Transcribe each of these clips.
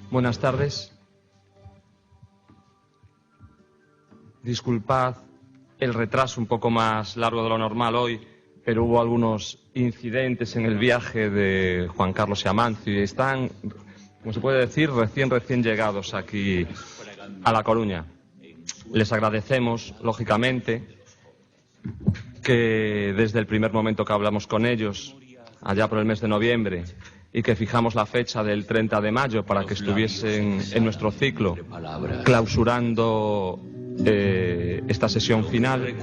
Buenas tardes. Disculpad el retraso un poco más largo de lo normal hoy, pero hubo algunos incidentes en el viaje de Juan Carlos y Amancio y están, como se puede decir, recién llegados aquí a La Coruña. Les agradecemos, lógicamente, que desde el primer momento que hablamos con ellos, allá por el mes de noviembre, y que fijamos la fecha del 30 de mayo para que estuviesen en nuestro ciclo, clausurando esta sesión final,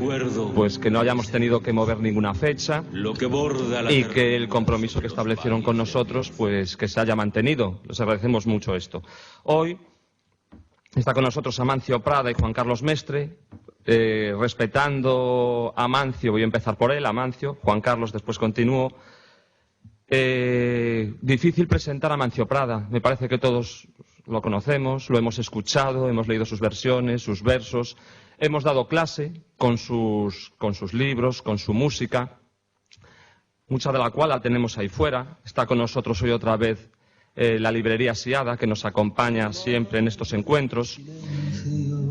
pues que no hayamos tenido que mover ninguna fecha y que el compromiso que establecieron con nosotros, pues que se haya mantenido. Les agradecemos mucho esto. Hoy está con nosotros Amancio Prada y Juan Carlos Mestre. Respetando a Amancio, voy a empezar por él, Amancio, Juan Carlos después continúo. Difícil presentar a Amancio Prada, me parece que todos lo conocemos, lo hemos escuchado, hemos leído sus versiones, sus versos, hemos dado clase con sus libros, con su música, mucha de la cual la tenemos ahí fuera. Está con nosotros hoy otra vez la librería Siada, que nos acompaña siempre en estos encuentros.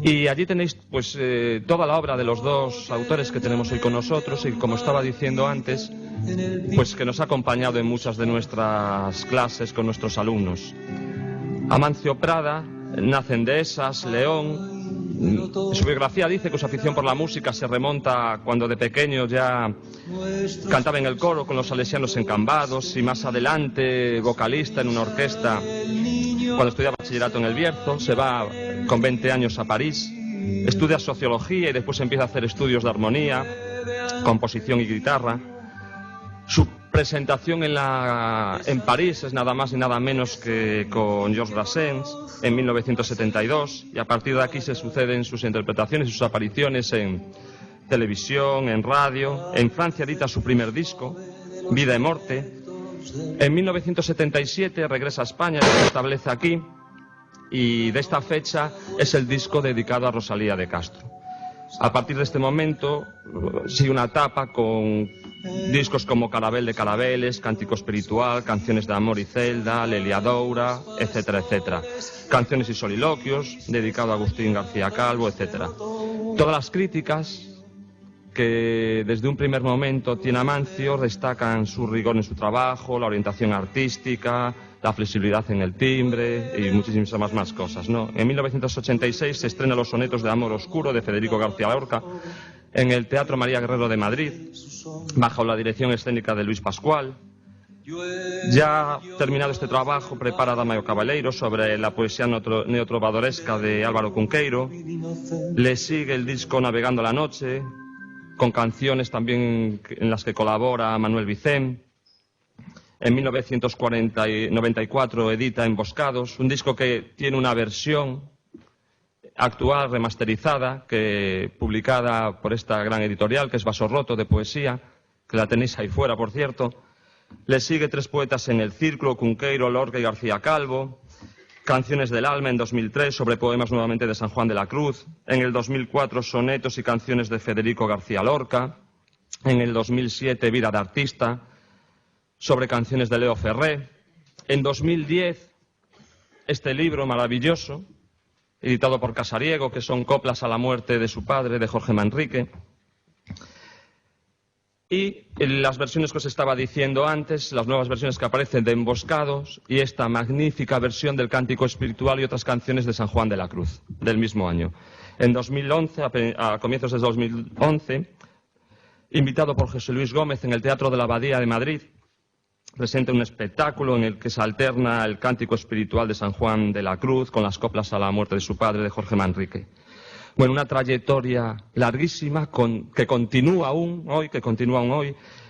Y allí tenéis pues toda la obra de los dos autores que tenemos hoy con nosotros y, como estaba diciendo antes, pues que nos ha acompañado en muchas de nuestras clases con nuestros alumnos. Amancio Prada nace en Dehesas, León. Su biografía dice que su afición por la música se remonta cuando de pequeño ya cantaba en el coro con los salesianos en Cambados y más adelante vocalista en una orquesta cuando estudia bachillerato en El Bierzo. Se va con 20 años a París, estudia sociología y después empieza a hacer estudios de armonía, composición y guitarra. Su presentación en París es nada más y nada menos que con Georges Brassens en 1972, y a partir de aquí se suceden sus interpretaciones y sus apariciones en televisión, en radio. En Francia edita su primer disco, Vida y Morte. En 1977 regresa a España y se establece aquí, y de esta fecha es el disco dedicado a Rosalía de Castro. A partir de este momento sigue una etapa con discos como Carabel de Carabeles, Cántico Espiritual, Canciones de Amor y Celda, Lelia Doura, etcétera, etcétera. Canciones y soliloquios, dedicado a Agustín García Calvo, etcétera. Todas las críticas que desde un primer momento tiene Amancio destacan su rigor en su trabajo, la orientación artística, la flexibilidad en el timbre y muchísimas más cosas, ¿no? En 1986 se estrena Los sonetos de amor oscuro de Federico García Lorca en el Teatro María Guerrero de Madrid, bajo la dirección escénica de Luis Pascual. Ya terminado este trabajo, prepara Damayo Cabaleiro sobre la poesía neotrovadoresca de Álvaro Cunqueiro. Le sigue el disco Navegando la noche, con canciones también en las que colabora Manuel Vicent. En 1994 edita Emboscados, un disco que tiene una versión actual, remasterizada, publicada por esta gran editorial, que es Vaso Roto, de poesía, que la tenéis ahí fuera, por cierto. Le sigue Tres poetas en el círculo, Cunqueiro, Lorca y García Calvo. Canciones del alma en 2003, sobre poemas nuevamente de San Juan de la Cruz. En el 2004, sonetos y canciones de Federico García Lorca. En el 2007, Vida de artista, sobre canciones de Leo Ferré. En 2010, este libro maravilloso, editado por Casariego, que son Coplas a la muerte de su padre, de Jorge Manrique. Y las versiones que os estaba diciendo antes, las nuevas versiones que aparecen de Emboscados y esta magnífica versión del Cántico Espiritual y otras canciones de San Juan de la Cruz, del mismo año. En 2011, a comienzos de 2011, invitado por José Luis Gómez en el Teatro de la Abadía de Madrid, presenta un espectáculo en el que se alterna el Cántico Espiritual de San Juan de la Cruz con las coplas a la muerte de su padre, de Jorge Manrique. Bueno, una trayectoria larguísima que continúa aún hoy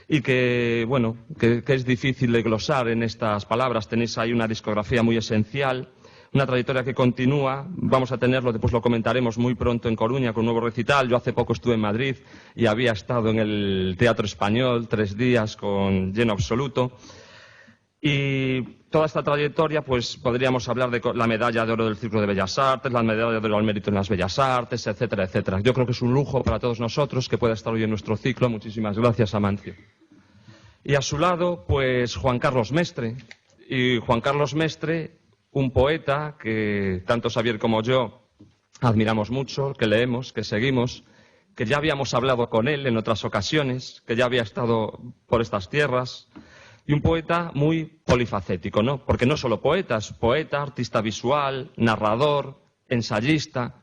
y que, bueno, que es difícil de glosar en estas palabras. Tenéis ahí una discografía muy esencial, una trayectoria que continúa. Vamos a tenerlo, después lo comentaremos muy pronto en Coruña con un nuevo recital. Yo hace poco estuve en Madrid y había estado en el Teatro Español 3 días con lleno absoluto. Y toda esta trayectoria, pues podríamos hablar de la medalla de oro del Círculo de Bellas Artes, la medalla de oro al mérito en las Bellas Artes, etcétera, etcétera. Yo creo que es un lujo para todos nosotros que pueda estar hoy en nuestro ciclo. Muchísimas gracias, Amancio. Y a su lado, pues Juan Carlos Mestre. Y Juan Carlos Mestre, un poeta que tanto Xavier como yo admiramos mucho, que leemos, que seguimos, que ya habíamos hablado con él en otras ocasiones, que ya había estado por estas tierras, y un poeta muy polifacético, ¿no? Porque no solo poeta, es poeta, artista visual, narrador, ensayista.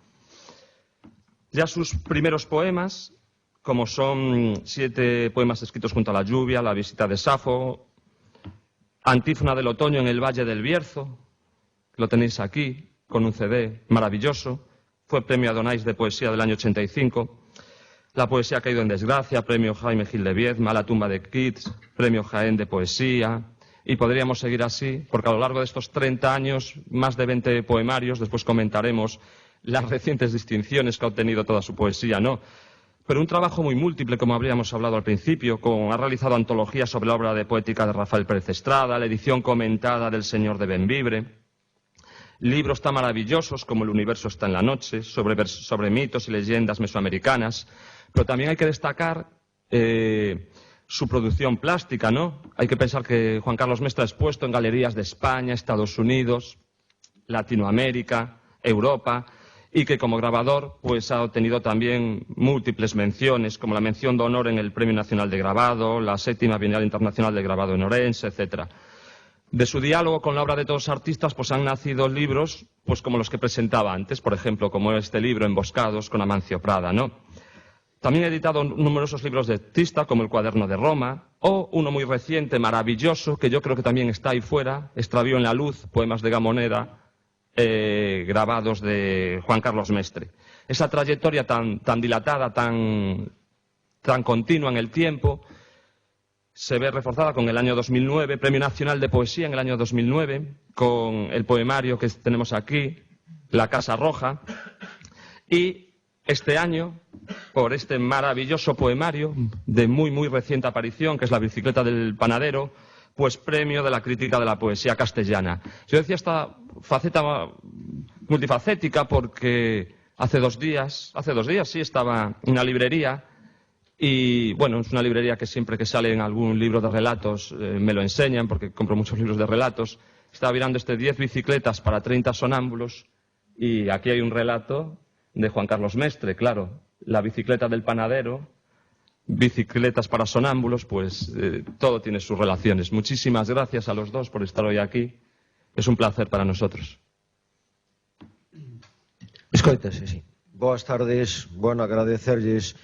Ya sus primeros poemas, como son 7 poemas escritos junto a la lluvia, La visita de Safo, Antífona del otoño en el Valle del Bierzo, lo tenéis aquí, con un CD maravilloso, fue premio Adonais de poesía del año 85, La poesía ha caído en desgracia, premio Jaime Gil de Viedma, La tumba de Keats, premio Jaén de poesía, y podríamos seguir así, porque a lo largo de estos 30 años, más de 20 poemarios, después comentaremos las recientes distinciones que ha obtenido toda su poesía, ¿no? Pero un trabajo muy múltiple, como habríamos hablado al principio, ha realizado antologías sobre la obra de poética de Rafael Pérez Estrada, la edición comentada del Señor de Bembibre, libros tan maravillosos como El universo está en la noche, sobre mitos y leyendas mesoamericanas, pero también hay que destacar su producción plástica, ¿no? Hay que pensar que Juan Carlos Mestre ha expuesto en galerías de España, Estados Unidos, Latinoamérica, Europa, y que como grabador pues ha obtenido también múltiples menciones, como la mención de honor en el Premio Nacional de Grabado, la 7ª Bienal Internacional de Grabado en Orense, etcétera. De su diálogo con la obra de todos los artistas pues han nacido libros pues como los que presentaba antes, por ejemplo, como este libro Emboscados con Amancio Prada, ¿no? También ha editado numerosos libros de artista, como El cuaderno de Roma, o uno muy reciente, maravilloso, que yo creo que también está ahí fuera, Extravío en la luz, poemas de Gamoneda, grabados de Juan Carlos Mestre. Esa trayectoria tan dilatada, tan continua en el tiempo, se ve reforzada con el año 2009, Premio Nacional de Poesía en el año 2009, con el poemario que tenemos aquí, La Casa Roja, y este año, por este maravilloso poemario de muy reciente aparición, que es La bicicleta del panadero, pues premio de la crítica de la poesía castellana. Yo decía esta faceta multifacética porque hace dos días sí, estaba en una librería y, bueno, es una librería que siempre que sale en algún libro de relatos me lo enseñan porque compro muchos libros de relatos. Estaba mirando 10 bicicletas para 30 sonámbulos y aquí hay un relato de Juan Carlos Mestre, claro, La bicicleta del panadero, bicicletas para sonámbulos, pues todo tiene sus relaciones. Muchísimas gracias a los dos por estar hoy aquí. Es un placer para nosotros. Escoítase, sí. Boas tardes, bueno, agradecerlles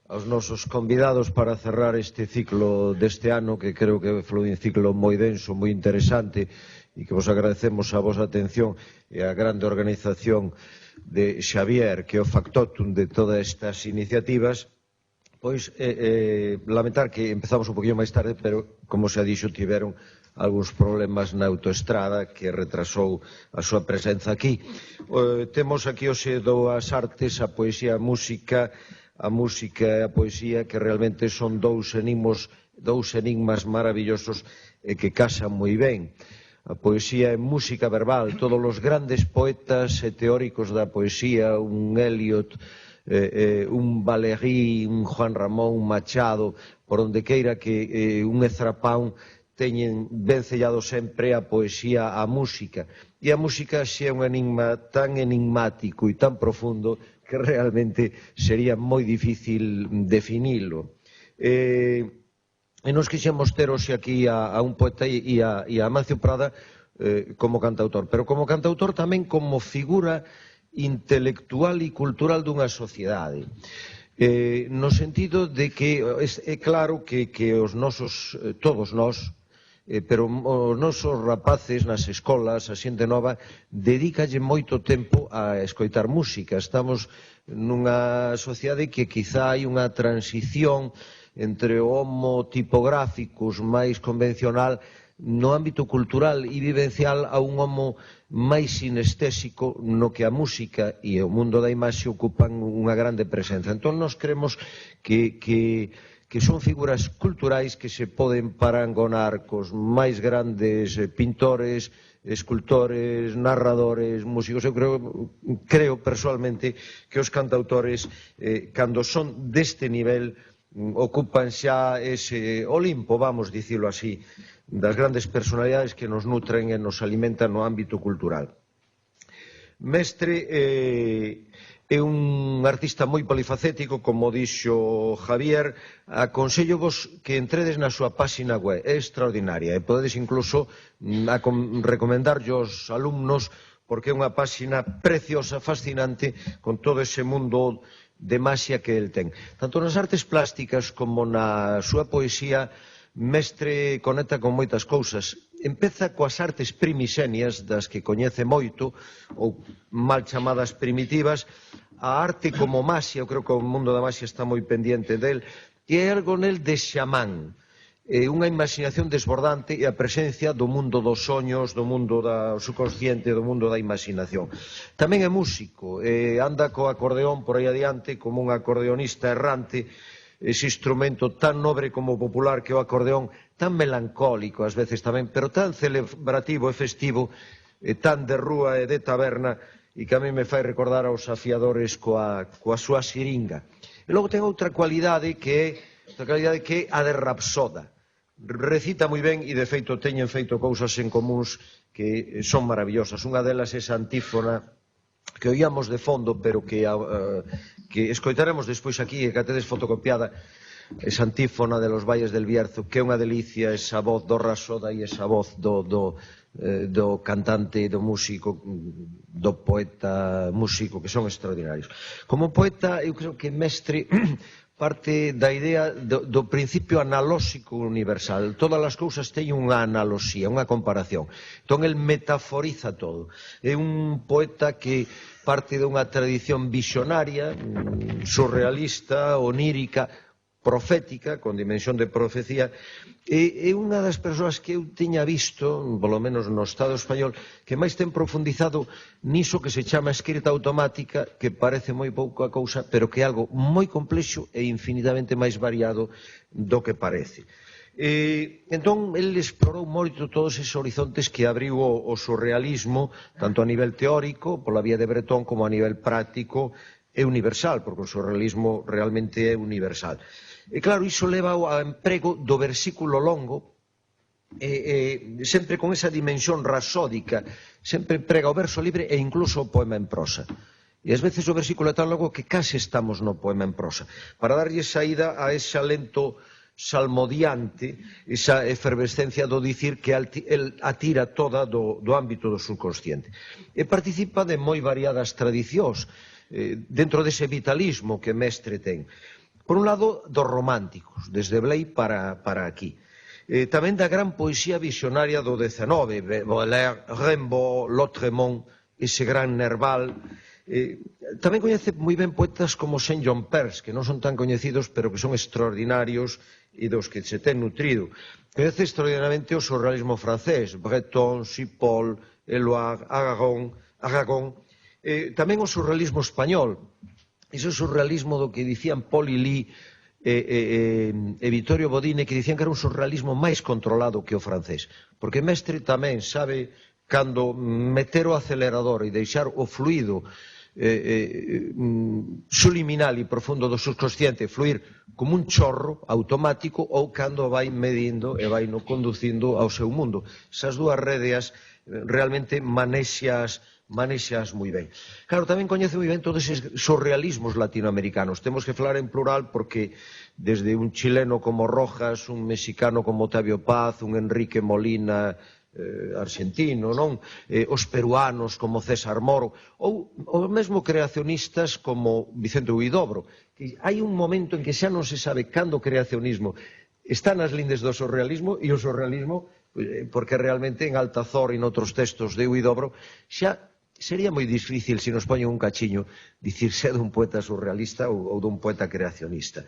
aos nosos convidados para cerrar este ciclo deste ano, que creo que foi un ciclo moi denso, moi interesante, e que vos agradecemos a vosa atención e a grande organización de Xavier, que é o factotum de todas estas iniciativas. Pois, lamentar que empezamos un poquinho máis tarde, pero, como se dixo, tiveron algúns problemas na autoestrada que retrasou a súa presenza aquí. Temos aquí hoxe dúas artes, a poesía e a música e a poesía, que realmente son dous enigmas maravillosos e que casan moi ben. A poesía é música verbal, todos os grandes poetas e teóricos da poesía, un Eliot, un Valéry, un Juan Ramón, un Machado, por onde queira que un Ezra Pound teñen ben sellado sempre a poesía á música. E a música xe é un enigma tan enigmático e tan profundo que realmente sería moi difícil definilo. E nos quixemos ter hoxe aquí a un poeta e a Amancio Prada como cantautor, pero como cantautor tamén como figura intelectual e cultural dunha sociedade, no sentido de que é claro que os nosos, todos nós, pero os nosos rapaces nas escolas, a xente nova, dedícalle moito tempo a escoitar música. Estamos nunha sociedade que quizá hai unha transición entre o homo tipográficus máis convencional no ámbito cultural e vivencial a un homo máis sinestésico no que a música e o mundo da imaxe ocupan unha grande presenza. Entón, nós creemos que son figuras culturais que se poden parangonar cos máis grandes pintores, escultores, narradores, músicos. Eu creo persoalmente que os cantautores, cando son deste nivel, ocupan xa ese Olimpo, vamos dicilo así, das grandes personalidades que nos nutren e nos alimentan no ámbito cultural. Mestre é un artista moi polifacético, como dixo Javier. Aconsellovos que entredes na súa páxina web, é extraordinaria, e podedes incluso recomendarlle aos alumnos, porque é unha páxina preciosa, fascinante, con todo ese mundo de maxia que el ten. Tanto nas artes plásticas como na súa poesía, Mestre conecta con moitas cousas. Empeza coas artes primixenias, das que coñece moito, ou mal chamadas primitivas, a arte como maxia. Eu creo que o mundo da maxia está moi pendiente del, e é algo nel de xamán, unha imaginación desbordante e a presencia do mundo dos soños, do mundo do subconsciente, do mundo da imaginación. Tamén é músico, anda co acordeón por aí adiante como un acordeonista errante, ese instrumento tan nobre como popular que é o acordeón, tan melancólico ás veces tamén, pero tan celebrativo e festivo, tan de rúa e de taberna, e que a mí me fai recordar aos afiadores coa súa xiringa. E logo ten outra cualidade que é a de rapsoda. Recita moi ben e, de feito, teñen feito cousas en comuns que son maravillosas. Unha delas é esa antífona que oíamos de fondo, pero que escoitaremos despois aquí e que tedes fotocopiada, esa antífona de los valles del Bierzo, que é unha delicia, esa voz do Rapsoda e esa voz do cantante, do músico, do poeta músico, que son extraordinarios. Como poeta, eu creo que Mestre parte da idea do principio analóxico universal. Todas as cousas teñen unha analoxía, unha comparación. Entón, el metaforiza todo. É un poeta que parte dunha tradición visionaria, surrealista, onírica, profética, con dimensión de profecía, e unha das persoas que eu tiña visto, polo menos no Estado español, que máis ten profundizado niso que se chama escrita automática, que parece moi pouca cousa, pero que é algo moi complexo e infinitamente máis variado do que parece. Entón, el explorou moito todos esos horizontes que abriu o surrealismo, tanto a nivel teórico, pola vía de Bretón, como a nivel práctico e universal, porque o surrealismo realmente é universal. E claro, iso leva ao emprego do versículo longo, sempre con esa dimensión rasódica, sempre emprega o verso libre e incluso o poema en prosa. E ás veces o versículo é tan longo que case estamos no poema en prosa, para darlle saída a ese alento salmodiante, esa efervescencia do dicir que el atira toda do ámbito do subconsciente. E participa de moi variadas tradicións, dentro dese vitalismo que Mestre ten. Por un lado, dos románticos, desde Blei para aquí. Tamén da gran poesía visionaria do XIX, Baudelaire, Rimbaud, Lautréamont, ese gran Nerval. Tamén coñece moi ben poetas como Saint-John Perse, que non son tan coñecidos, pero que son extraordinarios e dos que se ten nutrido. Coñece extraordinariamente o surrealismo francés, Breton, Cipoll, Éluard, Aragon. Tamén o surrealismo español, ese surrealismo do que dicían Paul Elie e Vittorio Bodine, que dicían que era un surrealismo máis controlado que o francés, porque Mestre tamén sabe cando meter o acelerador e deixar o fluido subliminal e profundo do subconsciente fluir como un chorro automático, ou cando vai medindo e vai no conducindo ao seu mundo. Esas dúas rédeas realmente manexas moi ben. Claro, tamén coñece moi ben todos esos surrealismos latinoamericanos. Temos que falar en plural porque desde un chileno como Rojas, un mexicano como Octavio Paz, un Enrique Molina argentino, non? Os peruanos como César Moro, ou mesmo creacionistas como Vicente Huidobro. Hai un momento en que xa non se sabe cando o creacionismo está nas lindes do surrealismo e o surrealismo, porque realmente en Altazor e noutros textos de Huidobro xa sería moi difícil, se nos poñen un cachiño, dicirse dun poeta surrealista ou dun poeta creacionista.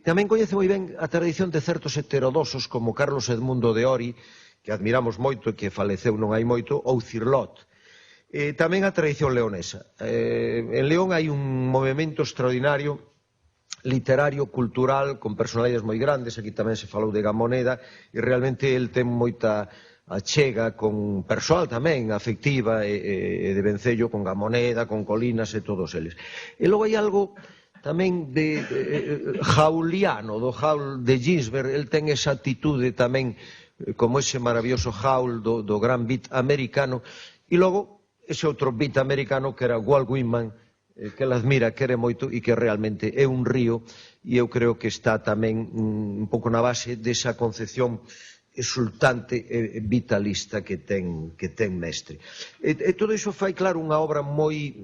Tamén coñece moi ben a tradición de certos heterodosos como Carlos Edmundo de Ori, que admiramos moito e que faleceu non hai moito, ou Cirlot. Tamén a tradición leonesa. En León hai un movimento extraordinario literario, cultural, con personalidades moi grandes. Aquí tamén se falou de Gamoneda, e realmente el ten moita achega con persoal tamén afectiva e de vencello con Gamoneda, con Colinas e todos eles. E logo hai algo tamén de jauliano, do Jaul de Ginsberg. El ten esa actitude tamén como ese maravilloso Howl do gran beat americano, e logo ese outro beat americano que era Walt Whitman, que ela admira, quere moito e que realmente é un río, e eu creo que está tamén un pouco na base desa concepción exultante e vitalista que ten Mestre. E todo iso fai, claro, unha obra moi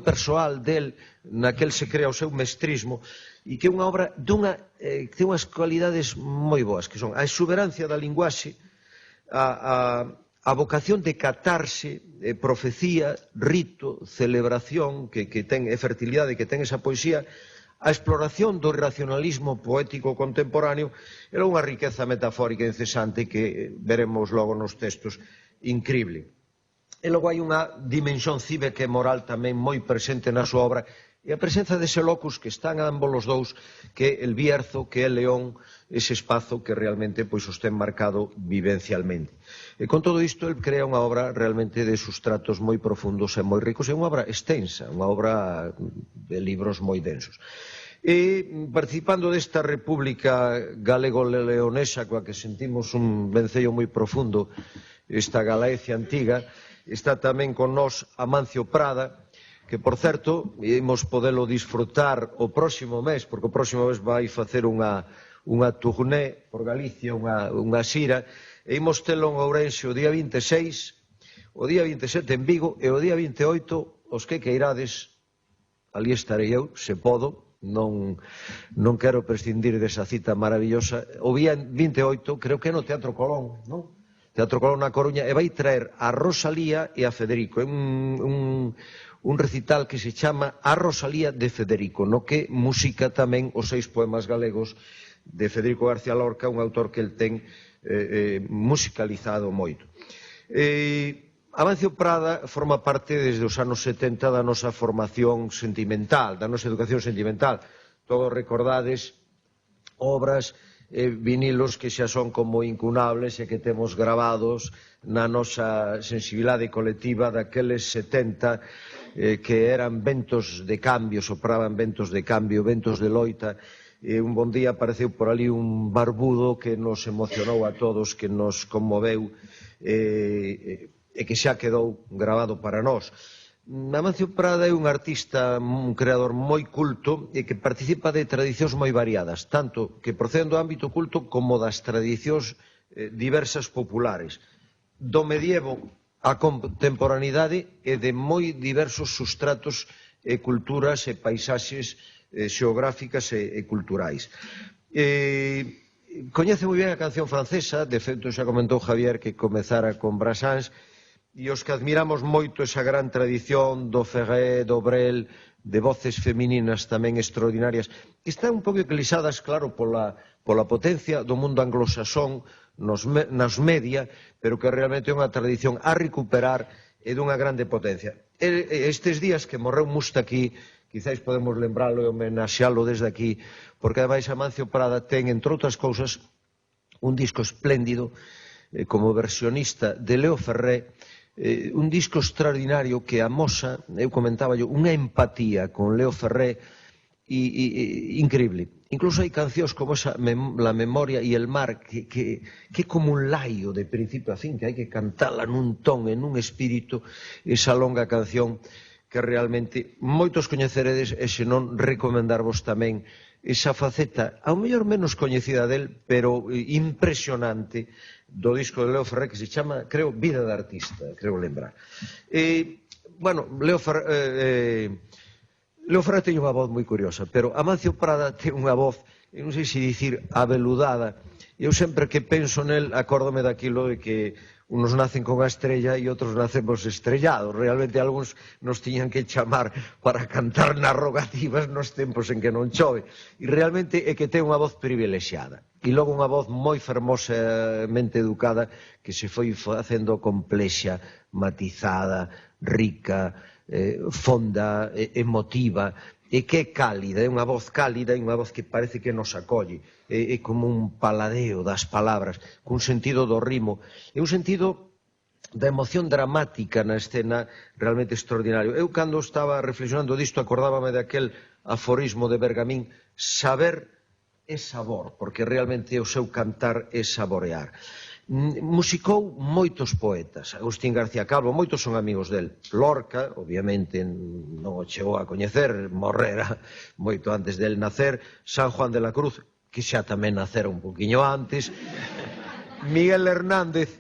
persoal del, naquel se crea o seu mestrismo, e que é unha obra que ten unhas cualidades moi boas, que son a exuberancia da linguaxe, a vocación de catarse, profecía, rito, celebración, que ten fertilidade, que ten esa poesía, a exploración do irracionalismo poético contemporáneo, era unha riqueza metafórica incesante que veremos logo nos textos incrible. E logo hai unha dimensión cívica e moral tamén moi presente na súa obra, e a presenza dese locus que están ambos os dous, que é el Bierzo, que é León, ese espazo que realmente os ten marcado vivencialmente. E con todo isto, el crea unha obra realmente de sustratos moi profundos e moi ricos, é unha obra extensa, unha obra de libros moi densos. E participando desta república galego-leonesa coa que sentimos un vencello moi profundo, esta Galaecia antiga, está tamén con nós Amancio Prada, que, por certo, imos podelo disfrutar o próximo mes, porque o próximo mes vai facer unha tourné por Galicia, unha xira, e imos telo en Ourense o día 26, o día 27 en Vigo, e o día 28, os que queirades, ali estarei eu, se podo, non quero prescindir desa cita maravillosa. O día 28, creo que é no Teatro Colón, non? Teatro Colón na Coruña, e vai traer a Rosalía e a Federico. É un recital que se chama A Rosalía de Federico, no que música tamén os 6 poemas galegos de Federico García Lorca, un autor que el ten musicalizado moito. Amancio Prada forma parte desde os anos 70 da nosa formación sentimental, da nosa educación sentimental. Todos recordades obras, vinilos que xa son como incunables e que temos gravados na nosa sensibilidade colectiva daqueles 70 que eran ventos de cambio, sopraban ventos de cambio, ventos de loita. Un bon día apareceu por ali un barbudo que nos emocionou a todos, que nos conmoveu e que xa quedou grabado para nós. Amancio Prada é un artista, un creador moi culto e que participa de tradicións moi variadas, tanto que proceden do ámbito culto como das tradicións diversas populares, do medievo á contemporaneidade e de moi diversos sustratos e culturas e paisaxes xeográficas e culturais. Coñece moi ben a canción francesa, de feito xa comentou Javier que comezara con Brassens, e os que admiramos moito esa gran tradición do Ferré, do Brel, de voces femininas tamén extraordinarias, que están un pouco eclipsadas, claro, pola potencia do mundo anglosaxón nas media, pero que realmente é unha tradición a recuperar e dunha grande potencia. Estes días que morreu Mustaki, quizáis podemos lembralo e homenaxealo desde aquí, porque ademais Amancio Prada ten, entre outras cousas, un disco espléndido como versionista de Leo Ferré, un disco extraordinario que amosa, eu comentaba unha empatía con Leo Ferré increíble. Incluso hai cancións como esa La memoria e el mar, que é como un laio de principio a fin, que hai que cantala nun ton e nun espírito, esa longa canción que realmente moitos coñeceredes, e se non recomendarvos tamén esa faceta, ao mellor menos coñecida del, pero impresionante, do disco de Leo Ferré que se chama, creo, Vida de Artista, creo lembrar. Bueno, Leo Ferré ten unha voz moi curiosa, pero Amancio Prada ten unha voz, non sei se dicir, aveludada. Eu sempre que penso nel, acórdome daquilo de que unos nacen con a estrella e outros nacemos estrellados. Realmente algúns nos tiñan que chamar para cantar nas rogativas nos tempos en que non chove. E realmente é que ten unha voz privilexiada. E logo unha voz moi fermosamente educada que se foi facendo complexa, matizada, rica, fonda, emotiva, e que é cálida, é unha voz cálida, é unha voz que parece que nos acolle, é como un paladeo das palabras, cun sentido do rimo, é un sentido da emoción dramática na escena realmente extraordinario. Eu, cando estaba reflexionando disto, acordábame daquel aforismo de Bergamín: saber é sabor, porque realmente o seu cantar é saborear. Musicou moitos poetas, Agustín García Calvo, moitos son amigos del. Lorca, obviamente, non o chegou a coñecer, morrera moito antes del nacer. San Juan de la Cruz, que xa tamén nacera un poquinho antes. Miguel Hernández,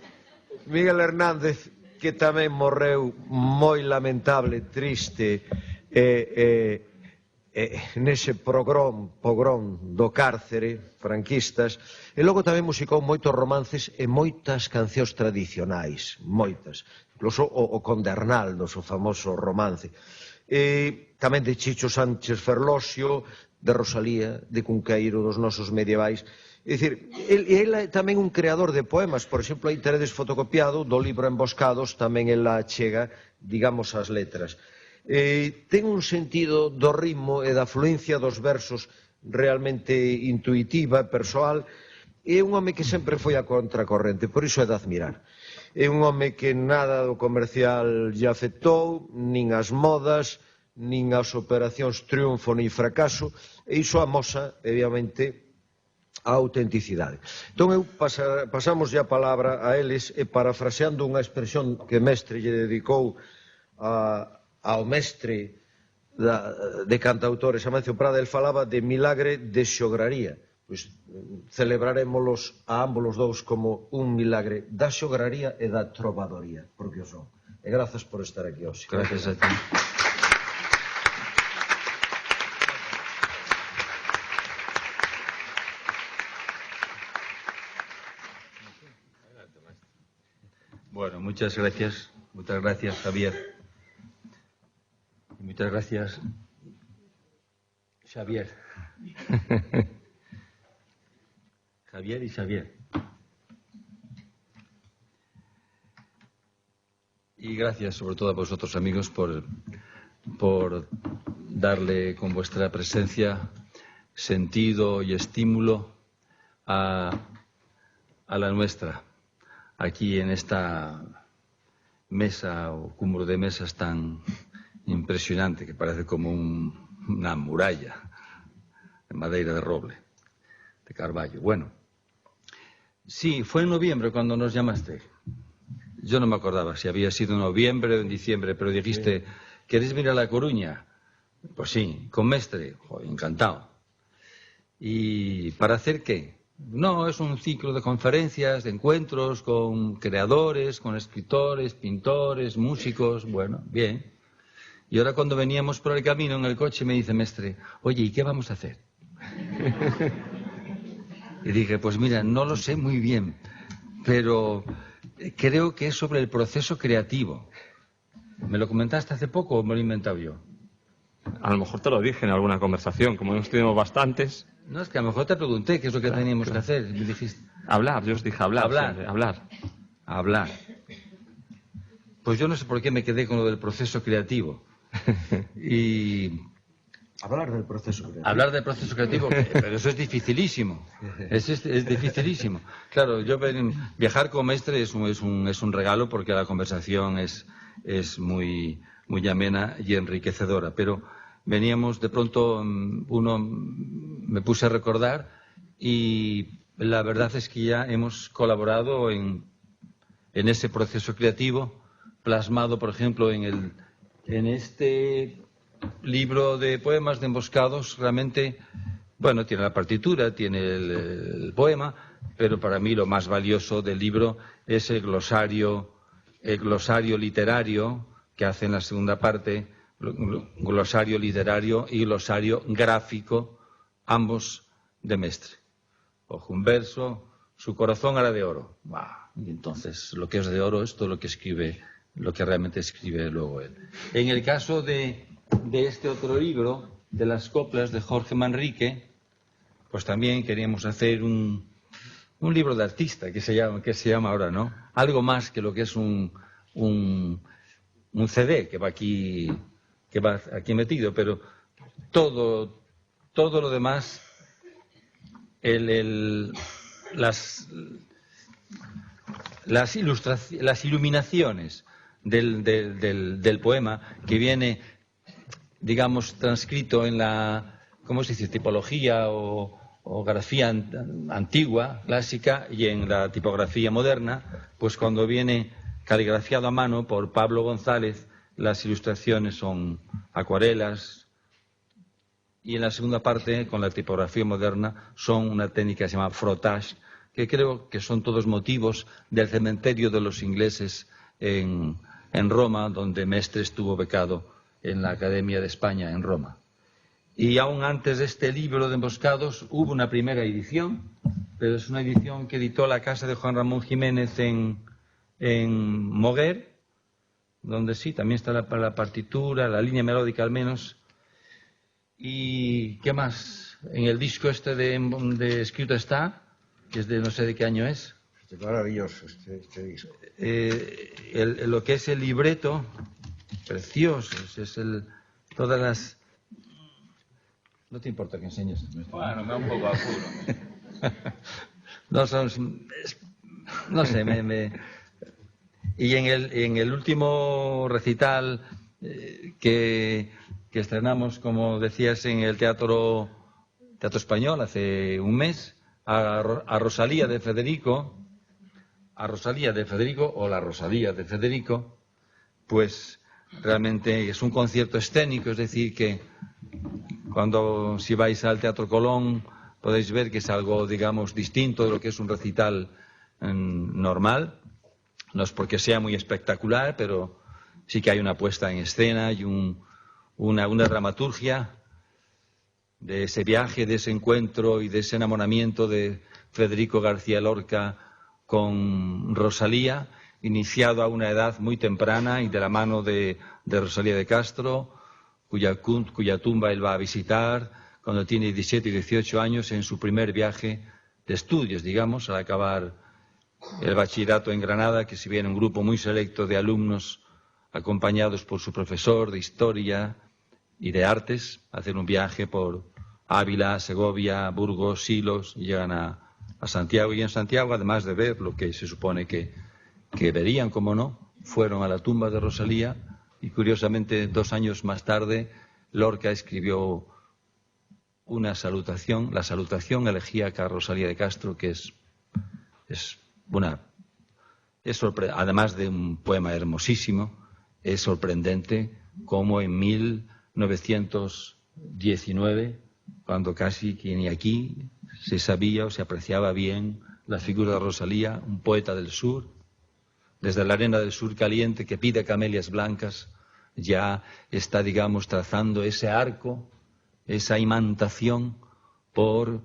que tamén morreu moi lamentable, triste, nese pogrom do cárcere, franquistas, e logo tamén musicou moitos romances e moitas cancións tradicionais, moitas, incluso o Conde Arnaldos, o famoso romance, e tamén de Chicho Sánchez Ferlosio, de Rosalía, de Cunqueiro, dos nosos medievais. É dicir, ele é tamén un creador de poemas, por exemplo, aí teredes fotocopiado do libro Emboscados, tamén ela chega, digamos, as letras. Ten un sentido do ritmo e da fluencia dos versos realmente intuitiva, persoal. É un home que sempre foi a contracorrente, por iso é de admirar. É un home que nada do comercial lle afectou, nin as modas, nin as operacións triunfo nin fracaso, e iso amosa, obviamente, a autenticidade. Entón, pasamos a palabra a eles, e parafraseando unha expresión que Mestre lle dedicou ao mestre de cantautores Amancio Prada, el falaba de milagre de xograría. Pois celebraremos a ambos os dous como un milagre da xograría e da trovadoría, porque o son. E grazas por estar aquí hoxe. Gracias a ti. Bueno, muchas gracias Javier. Muchas gracias, Xavier. Javier y Xavier. Y gracias sobre todo a vosotros, amigos, por darle con vuestra presencia sentido y estímulo a la nuestra, aquí en esta mesa o cúmulo de mesas tan impresionante que parece como una muralla de madera de roble, de Carballo. Bueno, sí, fue en noviembre cuando nos llamaste. Yo no me acordaba si había sido en noviembre o en diciembre, pero dijiste, ¿queréis venir a La Coruña? Pues sí, con Mestre. Joder, encantado. ¿Y para hacer qué? No, es un ciclo de conferencias, de encuentros con creadores, con escritores, pintores, músicos. Bueno, bien. Y ahora cuando veníamos por el camino en el coche me dice Mestre, oye, ¿y qué vamos a hacer? Y dije, pues mira, no lo sé muy bien, pero creo que es sobre el proceso creativo. ¿Me lo comentaste hace poco o me lo he inventado yo? A lo mejor te lo dije en alguna conversación, como hemos tenido bastantes. No, es que a lo mejor te pregunté qué es lo que teníamos que hacer. Me dijiste... Hablar, yo os dije hablar. Hablar. Pues yo no sé por qué me quedé con lo del proceso creativo. Y... Hablar del proceso creativo. Hablar del proceso creativo, pero eso es dificilísimo. Es dificilísimo. Claro, viajar con Mestre es un regalo porque la conversación es muy amena y enriquecedora. Pero veníamos, de pronto, me puse a recordar y la verdad es que ya hemos colaborado en ese proceso creativo, plasmado, por ejemplo, en este libro de poemas de Emboscados. Realmente, bueno, tiene la partitura, tiene el poema, pero para mí lo más valioso del libro es el glosario literario que hace en la segunda parte, glosario literario y glosario gráfico, ambos de Mestre. Ojo, un verso, su corazón era de oro. Y entonces lo que es de oro es todo lo que escribe, lo que realmente escribe luego él. En el caso de este otro libro, de las coplas de Jorge Manrique, pues también queríamos hacer un libro de artista que se llama ahora, ¿no? Algo más que lo que es un CD que va aquí metido, pero todo lo demás, las iluminaciones del poema, que viene, digamos, transcrito en la, ¿cómo se dice?, tipología o o grafía antigua, clásica, y en la tipografía moderna, pues cuando viene caligrafiado a mano por Pablo González, las ilustraciones son acuarelas, y en la segunda parte, con la tipografía moderna, son una técnica que se llama frottage, que creo que son todos motivos del cementerio de los ingleses en Roma, donde Mestre estuvo becado en la Academia de España en Roma. Y aún antes de este libro de Emboscados hubo una primera edición, pero es una edición que editó la casa de Juan Ramón Jiménez en Moguer, donde sí, también está la partitura, la línea melódica al menos. ¿Y qué más? En el disco este de Escrito está, que es de no sé de qué año es. Maravilloso este disco. Lo que es el libreto, precioso, es todas las... No te importa que enseñes. Bueno, me da un poco apuro. No sé, Y en el último recital que estrenamos, como decías, en el Teatro Español hace un mes, a Rosalía de Federico, o la Rosalía de Federico, pues realmente es un concierto escénico, es decir, que si vais al Teatro Colón podéis ver que es algo, digamos, distinto de lo que es un recital normal. No es porque sea muy espectacular, pero sí que hay una puesta en escena y una dramaturgia de ese viaje, de ese encuentro y de ese enamoramiento de Federico García Lorca con Rosalía, iniciado a una edad muy temprana y de la mano de Rosalía de Castro, cuya tumba él va a visitar cuando tiene 17 y 18 años en su primer viaje de estudios, digamos, al acabar el bachillerato en Granada, que si bien un grupo muy selecto de alumnos acompañados por su profesor de historia y de artes, hacen un viaje por Ávila, Segovia, Burgos, Silos, y llegan a Santiago. Y en Santiago, además de ver lo que se supone que verían, como no, fueron a la tumba de Rosalía y, curiosamente, 2 años más tarde, Lorca escribió una salutación, la salutación elegíaca a Rosalía de Castro, que además de un poema hermosísimo, es sorprendente cómo en 1919, cuando casi que ni aquí se sabía o se apreciaba bien la figura de Rosalía, un poeta del sur, desde la arena del sur caliente que pide camelias blancas, ya está, digamos, trazando ese arco, esa imantación por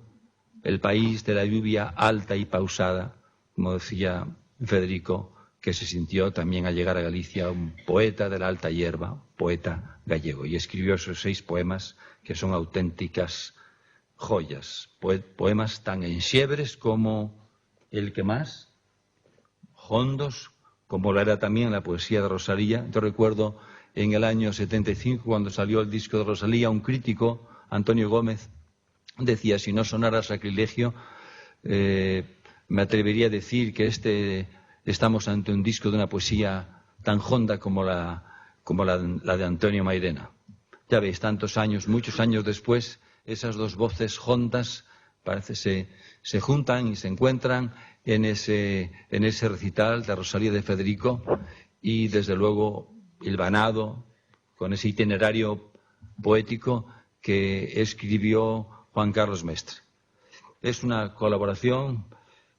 el país de la lluvia alta y pausada, como decía Federico, que se sintió también al llegar a Galicia un poeta de la alta hierba, poeta gallego, y escribió esos 6 poemas que son auténticas joyas, poemas tan enxiebres como el que más, hondos como lo era también la poesía de Rosalía. Yo recuerdo en el año 75, cuando salió el disco de Rosalía, un crítico, Antonio Gómez, decía: si no sonara sacrilegio, me atrevería a decir que estamos ante un disco de una poesía tan honda como la de Antonio Mairena. Ya veis, tantos años, muchos años después, esas 2 voces hondas parece se juntan y se encuentran en ese recital de Rosalía de Federico, y desde luego hilvanado con ese itinerario poético que escribió Juan Carlos Mestre. Es una colaboración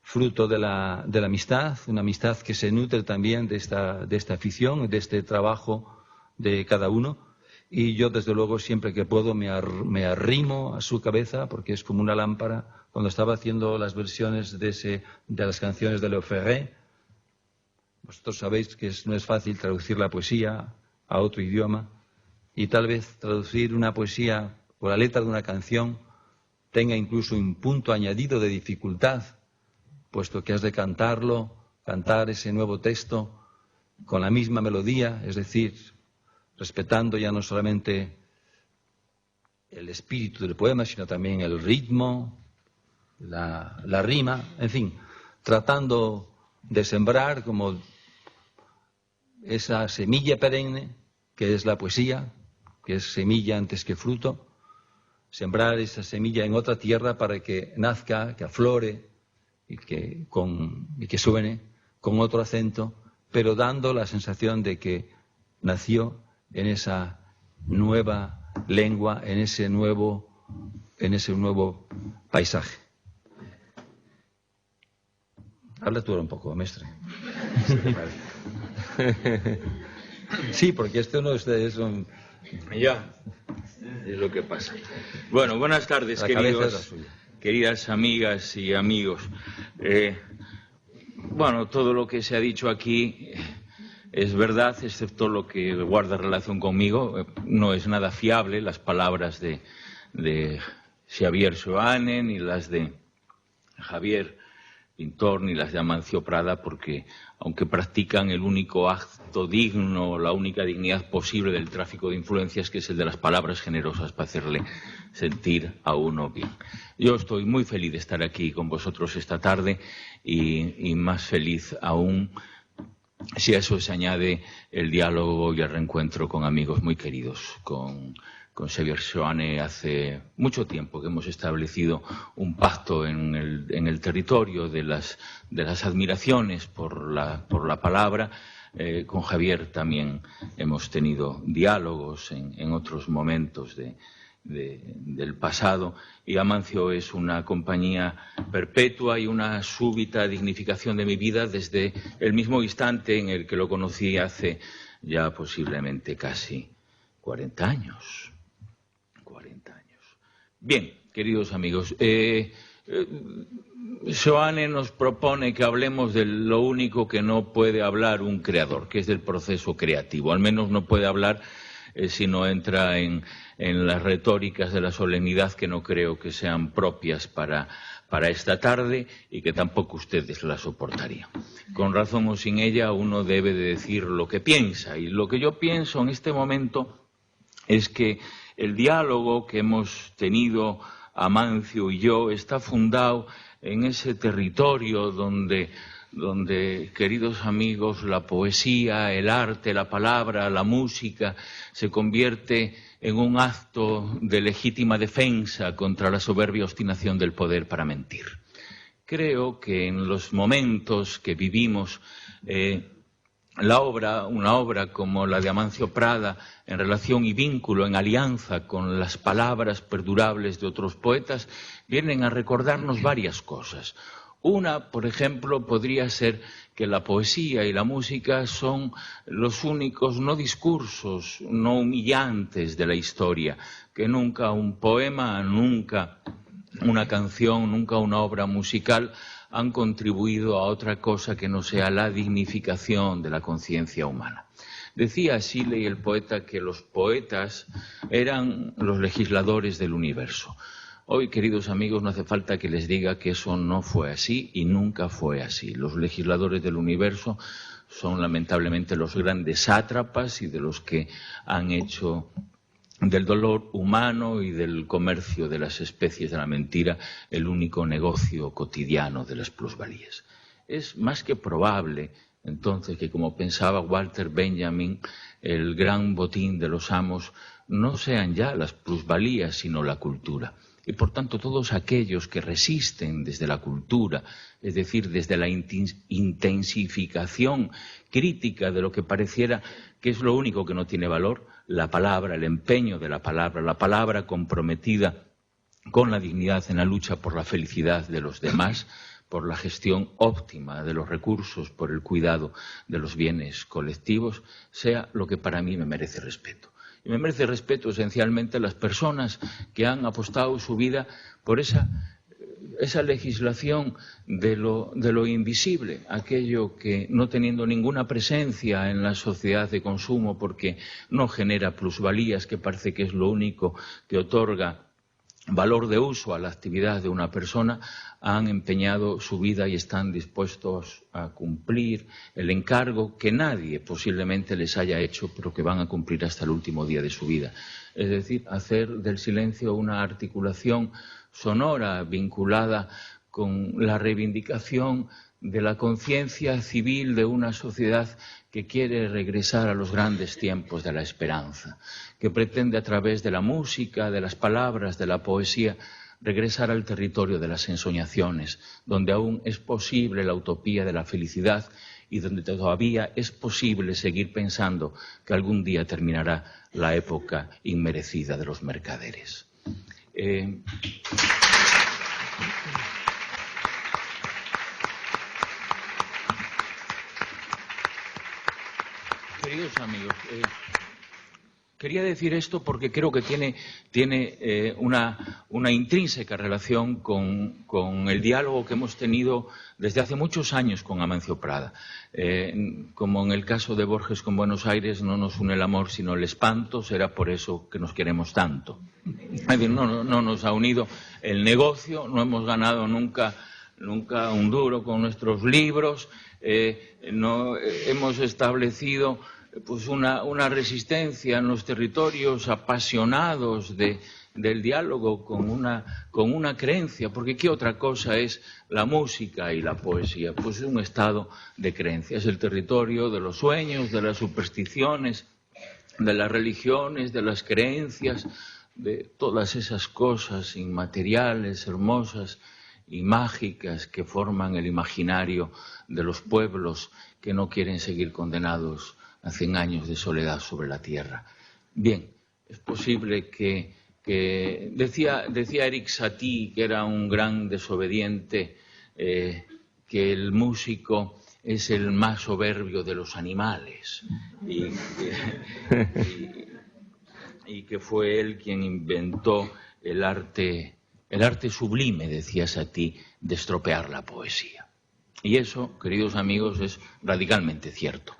fruto de la amistad, una amistad que se nutre también de esta afición, de este trabajo de cada uno, y yo desde luego siempre que puedo me arrimo a su cabeza, porque es como una lámpara. Cuando estaba haciendo las versiones de las canciones de Léo Ferré, vosotros sabéis que no es fácil traducir la poesía a otro idioma, y tal vez traducir una poesía o la letra de una canción tenga incluso un punto añadido de dificultad, puesto que has de cantar ese nuevo texto con la misma melodía, es decir, respetando ya no solamente el espíritu del poema, sino también el ritmo, la rima, en fin, tratando de sembrar como esa semilla perenne que es la poesía, que es semilla antes que fruto, sembrar esa semilla en otra tierra para que nazca, que aflore y que suene con otro acento, pero dando la sensación de que nació en esa nueva lengua, en ese nuevo paisaje. Habla tú ahora un poco, mestre. Sí, porque esto no es un... Ya, es lo que pasa. Bueno, buenas tardes, queridas amigas y amigos. Bueno, todo lo que se ha dicho aquí es verdad, excepto lo que guarda relación conmigo. No es nada fiable las palabras de Xavier Seoane, ni las de Javier Pintor, ni las de Amancio Prada, porque aunque practican el único acto digno, la única dignidad posible del tráfico de influencias, que es el de las palabras generosas para hacerle sentir a uno bien. Yo estoy muy feliz de estar aquí con vosotros esta tarde y más feliz aún si a eso se añade el diálogo y el reencuentro con amigos muy queridos, con Xavier Seoane. Hace mucho tiempo que hemos establecido un pacto en el territorio de las admiraciones por la palabra. Con Javier también hemos tenido diálogos en otros momentos del pasado, y Amancio es una compañía perpetua y una súbita dignificación de mi vida desde el mismo instante en el que lo conocí hace ya posiblemente casi 40 años. Bien, queridos amigos, Seoane nos propone que hablemos de lo único que no puede hablar un creador, que es del proceso creativo. Al menos no puede hablar si no entra en las retóricas de la solemnidad, que no creo que sean propias para esta tarde y que tampoco ustedes la soportarían. Con razón o sin ella, uno debe de decir lo que piensa, y lo que yo pienso en este momento es que el diálogo que hemos tenido Amancio y yo está fundado en ese territorio donde, queridos amigos, la poesía, el arte, la palabra, la música se convierte en un acto de legítima defensa contra la soberbia obstinación del poder para mentir. Creo que en los momentos que vivimos, una obra como la de Amancio Prada, en relación y vínculo, en alianza con las palabras perdurables de otros poetas, vienen a recordarnos varias cosas. Una, por ejemplo, podría ser que la poesía y la música son los únicos no discursos, no humillantes de la historia, que nunca un poema, nunca una canción, nunca una obra musical han contribuido a otra cosa que no sea la dignificación de la conciencia humana. Decía Shelley, el poeta, que los poetas eran los legisladores del universo. Hoy, queridos amigos, no hace falta que les diga que eso no fue así y nunca fue así. Los legisladores del universo son lamentablemente los grandes sátrapas y de los que han hecho del dolor humano y del comercio de las especies de la mentira el único negocio cotidiano de las plusvalías. Es más que probable, entonces, que, como pensaba Walter Benjamin, el gran botín de los amos no sean ya las plusvalías, sino la cultura. Y, por tanto, todos aquellos que resisten desde la cultura, es decir, desde la intensificación crítica de lo que pareciera que es lo único que no tiene valor, la palabra, el empeño de la palabra comprometida con la dignidad en la lucha por la felicidad de los demás, por la gestión óptima de los recursos, por el cuidado de los bienes colectivos, sea lo que para mí me merece respeto. Y me merece respeto esencialmente las personas que han apostado su vida por esa legislación de lo invisible, aquello que, no teniendo ninguna presencia en la sociedad de consumo porque no genera plusvalías, que parece que es lo único que otorga valor de uso a la actividad de una persona, han empeñado su vida y están dispuestos a cumplir el encargo que nadie posiblemente les haya hecho, pero que van a cumplir hasta el último día de su vida. Es decir, hacer del silencio una articulación sonora vinculada con la reivindicación de la conciencia civil de una sociedad que quiere regresar a los grandes tiempos de la esperanza, que pretende a través de la música, de las palabras, de la poesía, regresar al territorio de las ensoñaciones, donde aún es posible la utopía de la felicidad y donde todavía es posible seguir pensando que algún día terminará la época inmerecida de los mercaderes. Queridos amigos, quería decir esto porque creo que tiene una intrínseca relación con el diálogo que hemos tenido desde hace muchos años con Amancio Prada. Como en el caso de Borges con Buenos Aires no nos une el amor sino el espanto, será por eso que nos queremos tanto. Es decir, no nos ha unido el negocio, no hemos ganado nunca un duro con nuestros libros, no hemos establecido pues una resistencia en los territorios apasionados del diálogo con una creencia, porque ¿qué otra cosa es la música y la poesía? Pues es un estado de creencia, es el territorio de los sueños, de las supersticiones, de las religiones, de las creencias, de todas esas cosas inmateriales, hermosas y mágicas que forman el imaginario de los pueblos que no quieren seguir condenados a 100 años de soledad sobre la tierra. Bien, es posible que decía Eric Satie, que era un gran desobediente, que el músico es el más soberbio de los animales y que fue él quien inventó el arte sublime, decía Satie, de estropear la poesía. Y eso, queridos amigos, es radicalmente cierto.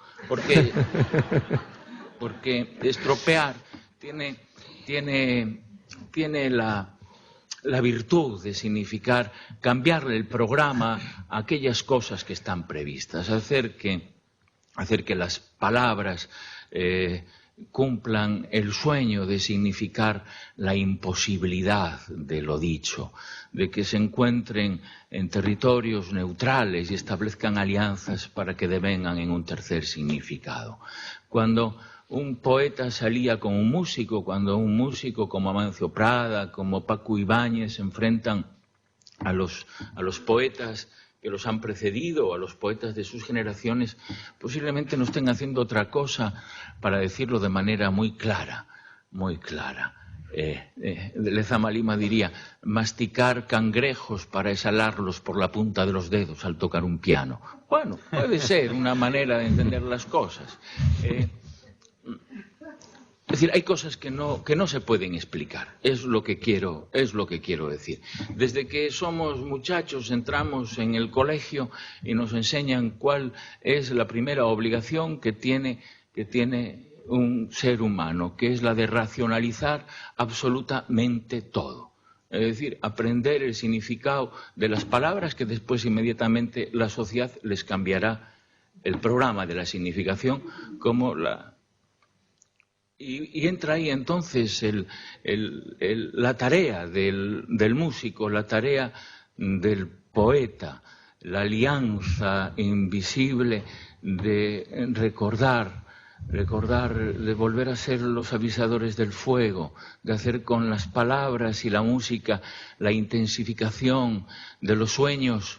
Porque estropear tiene la virtud de significar cambiarle el programa a aquellas cosas que están previstas, hacer que las palabras cumplan el sueño de significar la imposibilidad de lo dicho, de que se encuentren en territorios neutrales y establezcan alianzas para que devengan en un tercer significado. Cuando un poeta salía con un músico, cuando un músico como Amancio Prada, como Paco Ibáñez se enfrentan a los poetas que los han precedido, a los poetas de sus generaciones, posiblemente no estén haciendo otra cosa, para decirlo de manera muy clara, muy clara. Lezama Lima diría, masticar cangrejos para exhalarlos por la punta de los dedos al tocar un piano. Bueno, puede ser una manera de entender las cosas. Es decir, hay cosas que no se pueden explicar, es lo que quiero decir. Desde que somos muchachos entramos en el colegio y nos enseñan cuál es la primera obligación que tiene un ser humano, que es la de racionalizar absolutamente todo. Es decir, aprender el significado de las palabras que después inmediatamente la sociedad les cambiará el programa de la significación como la... Y entra ahí entonces la tarea del músico, la tarea del poeta, la alianza invisible de recordar, de volver a ser los avisadores del fuego, de hacer con las palabras y la música la intensificación de los sueños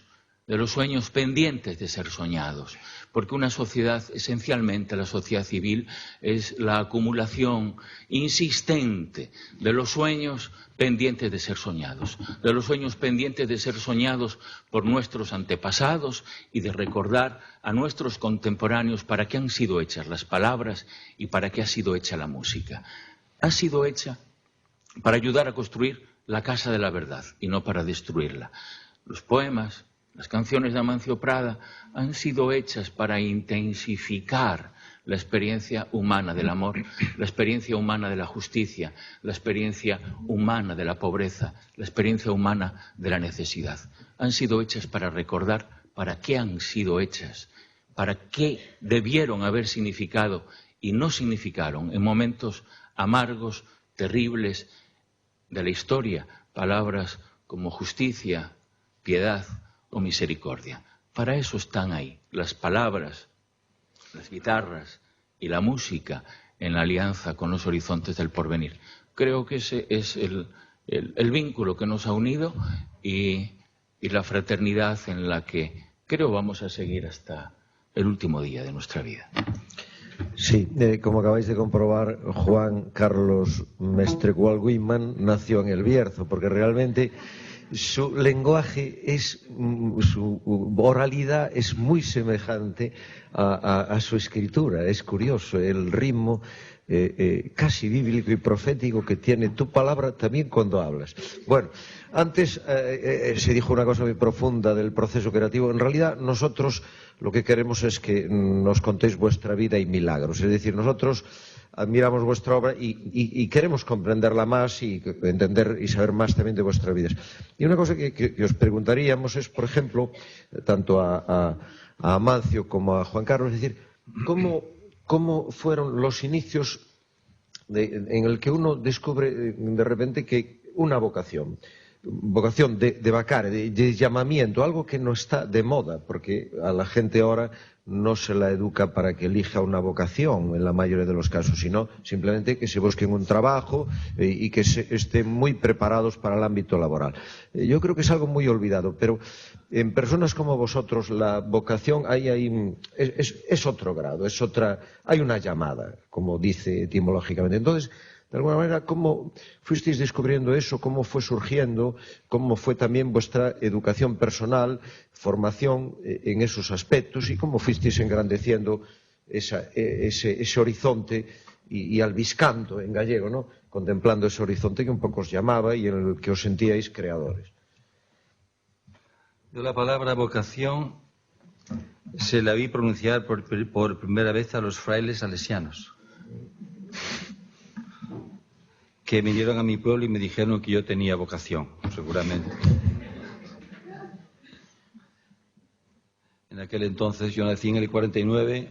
pendientes de ser soñados. Porque una sociedad, esencialmente la sociedad civil, es la acumulación insistente de los sueños pendientes de ser soñados, de los sueños pendientes de ser soñados por nuestros antepasados y de recordar a nuestros contemporáneos para qué han sido hechas las palabras y para qué ha sido hecha la música. Ha sido hecha para ayudar a construir la casa de la verdad y no para destruirla. Los poemas, las canciones de Amancio Prada han sido hechas para intensificar la experiencia humana del amor, la experiencia humana de la justicia, la experiencia humana de la pobreza, la experiencia humana de la necesidad. Han sido hechas para recordar para qué han sido hechas, para qué debieron haber significado y no significaron en momentos amargos, terribles de la historia, palabras como justicia, piedad o misericordia. para eso están ahí, las palabras, las guitarras y la música en la alianza con los horizontes del porvenir. Creo que ese es el vínculo que nos ha unido y la fraternidad en la que creo vamos a seguir hasta el último día de nuestra vida. Sí, como acabáis de comprobar, Juan Carlos Mestrecual Guimán nació en El Bierzo, porque realmente su lenguaje, su oralidad es muy semejante a su escritura. Es curioso el ritmo casi bíblico y profético que tiene tu palabra también cuando hablas. Bueno, antes se dijo una cosa muy profunda del proceso creativo. En realidad nosotros lo que queremos es que nos contéis vuestra vida y milagros. Es decir, nosotros admiramos vuestra obra y queremos comprenderla más y entender y saber más también de vuestras vidas. Y una cosa que os preguntaríamos es, por ejemplo, tanto a Amancio como a Juan Carlos, es decir, ¿cómo fueron los inicios en el que uno descubre de repente que una vocación de Bacare, de llamamiento, algo que no está de moda, porque a la gente ahora no se la educa para que elija una vocación en la mayoría de los casos, sino simplemente que se busquen un trabajo y que estén muy preparados para el ámbito laboral. Yo creo que es algo muy olvidado, pero en personas como vosotros la vocación es otro grado, hay una llamada, como dice etimológicamente. Entonces, de alguna manera, ¿cómo fuisteis descubriendo eso? ¿Cómo fue surgiendo? ¿Cómo fue también vuestra educación personal, formación en esos aspectos? ¿Y cómo fuisteis engrandeciendo ese horizonte y albiscando en gallego, ¿no? Contemplando ese horizonte que un poco os llamaba y en el que os sentíais creadores? Yo la palabra vocación se la vi pronunciar por primera vez a los frailes salesianos, que vinieron a mi pueblo y me dijeron que yo tenía vocación, seguramente. En aquel entonces yo nací en el 49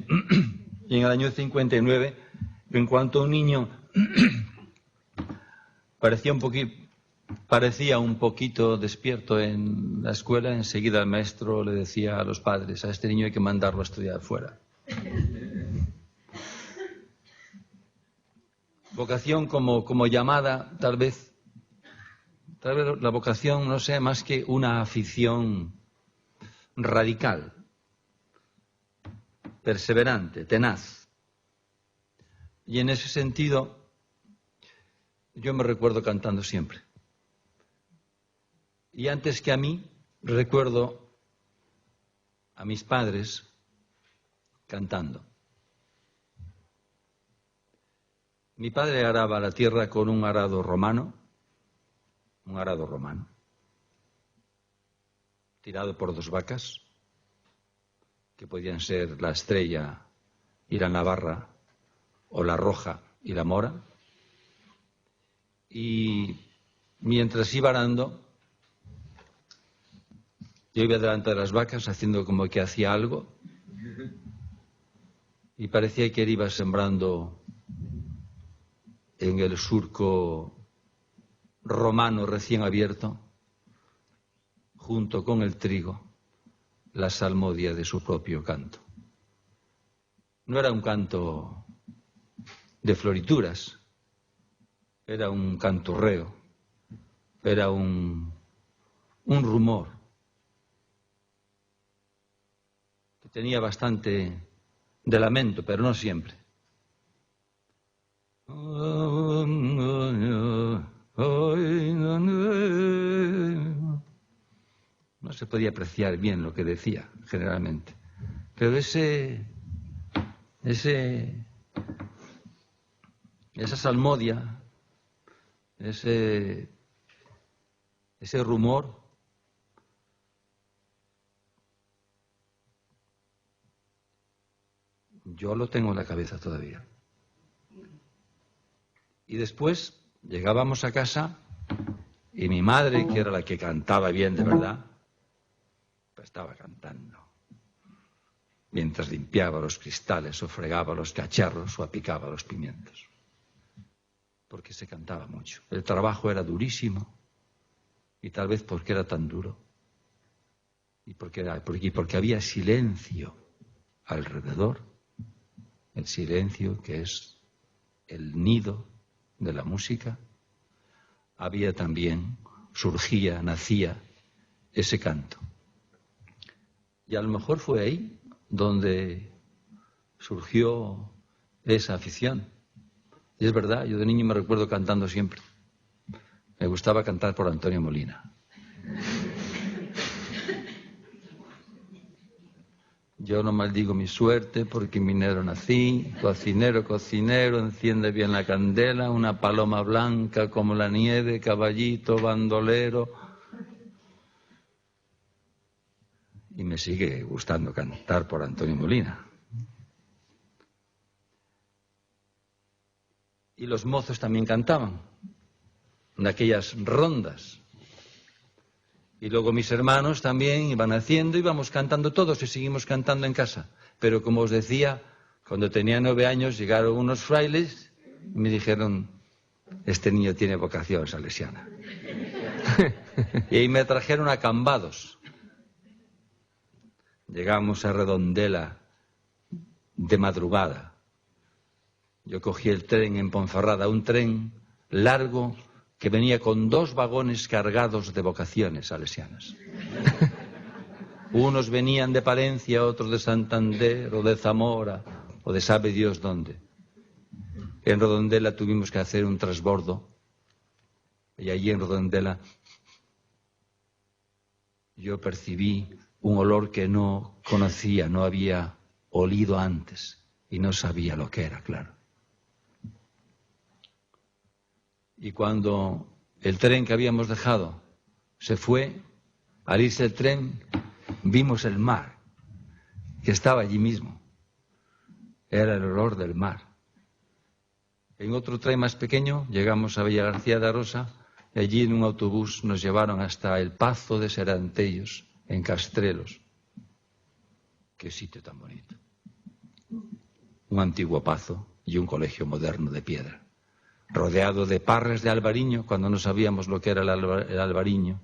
y en el año 59, en cuanto un niño parecía un poquito despierto en la escuela, enseguida el maestro le decía a los padres: a este niño hay que mandarlo a estudiar fuera. Vocación como llamada, tal vez la vocación no sea más que una afición radical, perseverante, tenaz. Y en ese sentido, yo me recuerdo cantando siempre. Y antes que a mí, recuerdo a mis padres cantando. Mi padre araba la tierra con un arado romano, tirado por dos vacas, que podían ser la Estrella y la Navarra, o la Roja y la Mora. Y mientras iba arando, yo iba delante de las vacas haciendo como que hacía algo, y parecía que él iba sembrando en el surco romano recién abierto, junto con el trigo, la salmodia de su propio canto. No era un canto de florituras, era un canturreo, era un rumor que tenía bastante de lamento, pero no siempre. No se podía apreciar bien lo que decía, generalmente. Pero esa salmodia, ese rumor, yo lo tengo en la cabeza todavía. Y después llegábamos a casa y mi madre, que era la que cantaba bien de verdad, pues estaba cantando. Mientras limpiaba los cristales o fregaba los cacharros o apicaba los pimientos. Porque se cantaba mucho. El trabajo era durísimo y tal vez porque era tan duro, y porque había silencio alrededor, el silencio que es el nido de la música, había también, surgía, nacía ese canto. Y a lo mejor fue ahí donde surgió esa afición. Y es verdad, yo de niño me recuerdo cantando siempre. Me gustaba cantar por Antonio Molina. Yo no maldigo mi suerte porque minero nací, cocinero, cocinero, enciende bien la candela, una paloma blanca como la nieve, caballito, bandolero. Y me sigue gustando cantar por Antonio Molina. Y los mozos también cantaban en aquellas rondas. Y luego mis hermanos también iban haciendo, íbamos cantando todos y seguimos cantando en casa. Pero como os decía, cuando tenía 9 años llegaron unos frailes y me dijeron, este niño tiene vocación salesiana. Y ahí me trajeron a Cambados. Llegamos a Redondela de madrugada. Yo cogí el tren en Ponferrada, un tren largo que venía con 2 vagones cargados de vocaciones salesianas. Unos venían de Palencia, otros de Santander, o de Zamora, o de sabe Dios dónde. En Redondela tuvimos que hacer un transbordo, y allí en Redondela yo percibí un olor que no conocía, no había olido antes, y no sabía lo que era, claro. Y cuando el tren que habíamos dejado se fue, al irse el tren, vimos el mar, que estaba allí mismo. Era el olor del mar. En otro tren más pequeño llegamos a Villa García de Arosa y allí en un autobús nos llevaron hasta el Pazo de Serantellos, en Castrelos. Qué sitio tan bonito. Un antiguo pazo y un colegio moderno de piedra, rodeado de parres de albariño, cuando no sabíamos lo que era el albariño,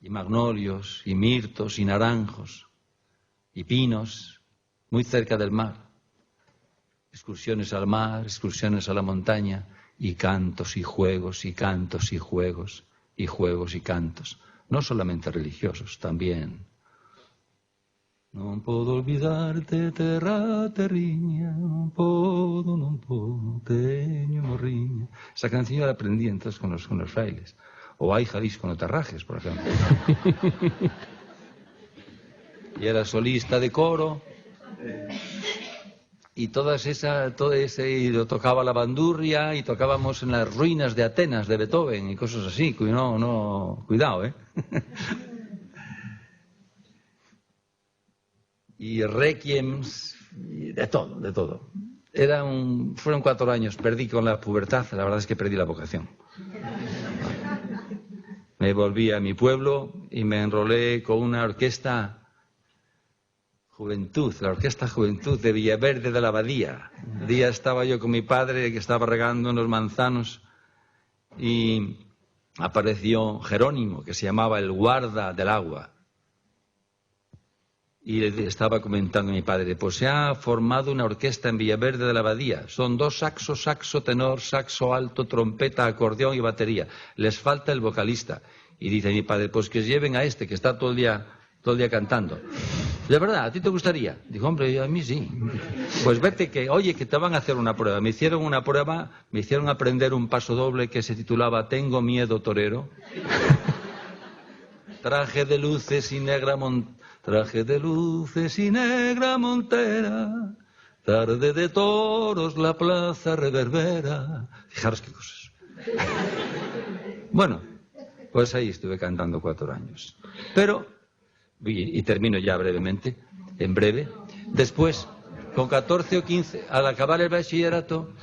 y magnolios, y mirtos, y naranjos, y pinos, muy cerca del mar. Excursiones al mar, excursiones a la montaña, y cantos y juegos, y cantos y juegos, y juegos y cantos, no solamente religiosos, también. Non podo olvidarte, terra, terriña, non podo, teño morriña. Esa canción la aprendí entonces con los frailes. O Ay Jalisco no te rajes, por ejemplo. Y era solista de coro. Y todo ese, y lo tocaba la bandurria, y tocábamos en las ruinas de Atenas, de Beethoven, y cosas así. Cuidado, ¿eh? Y requiems, y de todo. Fueron 4 años, perdí con la pubertad, la verdad es que perdí la vocación. Me volví a mi pueblo y me enrolé con una orquesta Juventud, la Orquesta Juventud de Villaverde de la Abadía. Un día estaba yo con mi padre que estaba regando unos manzanos y apareció Jerónimo, que se llamaba el guarda del agua. Y le estaba comentando a mi padre, pues se ha formado una orquesta en Villaverde de la Abadía. Son 2 saxos, saxo tenor, saxo alto, trompeta, acordeón y batería. Les falta el vocalista. Y dice mi padre, pues que lleven a este, que está todo el día cantando. ¿De verdad? ¿A ti te gustaría? Dijo, hombre, a mí sí. Pues vete que te van a hacer una prueba. Me hicieron una prueba, me hicieron aprender un paso doble que se titulaba Tengo miedo torero. Traje de luces y negra montera, tarde de toros la plaza reverbera. Fijaros qué cosas. Bueno, pues ahí estuve cantando 4 años. Pero, y termino ya brevemente, en breve, después, con 14 o 15, al acabar el bachillerato,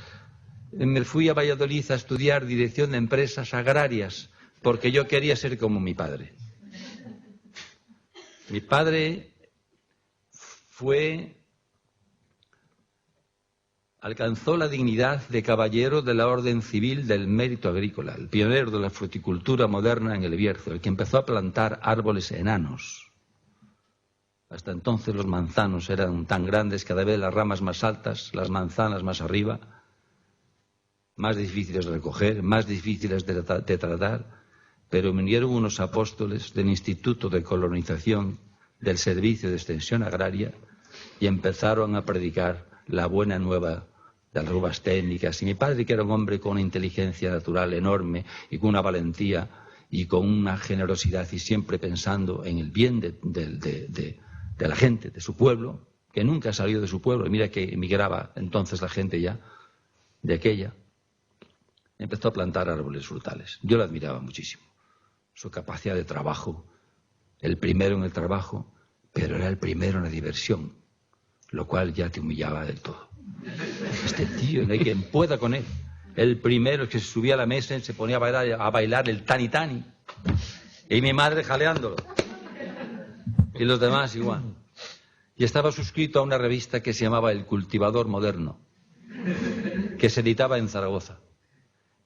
me fui a Valladolid a estudiar dirección de empresas agrarias, porque yo quería ser como mi padre. Mi padre fue alcanzó la dignidad de caballero de la Orden Civil del Mérito Agrícola, el pionero de la fruticultura moderna en el Bierzo, el que empezó a plantar árboles enanos. Hasta entonces los manzanos eran tan grandes, cada vez las ramas más altas, las manzanas más arriba, más difíciles de recoger, más difíciles de tratar, pero vinieron unos apóstoles del Instituto de Colonización del Servicio de Extensión Agraria y empezaron a predicar la buena nueva de las nuevas técnicas. Y mi padre, que era un hombre con una inteligencia natural enorme y con una valentía y con una generosidad y siempre pensando en el bien de la gente, de su pueblo, que nunca ha salido de su pueblo, y mira que emigraba entonces la gente ya de aquella, empezó a plantar árboles frutales. Yo lo admiraba muchísimo, su capacidad de trabajo, el primero en el trabajo, pero era el primero en la diversión, lo cual ya te humillaba del todo. Este tío, no hay quien pueda con él. El primero que se subía a la mesa y se ponía a bailar el tani tani. Y mi madre jaleándolo. Y los demás igual. Y estaba suscrito a una revista que se llamaba El Cultivador Moderno, que se editaba en Zaragoza.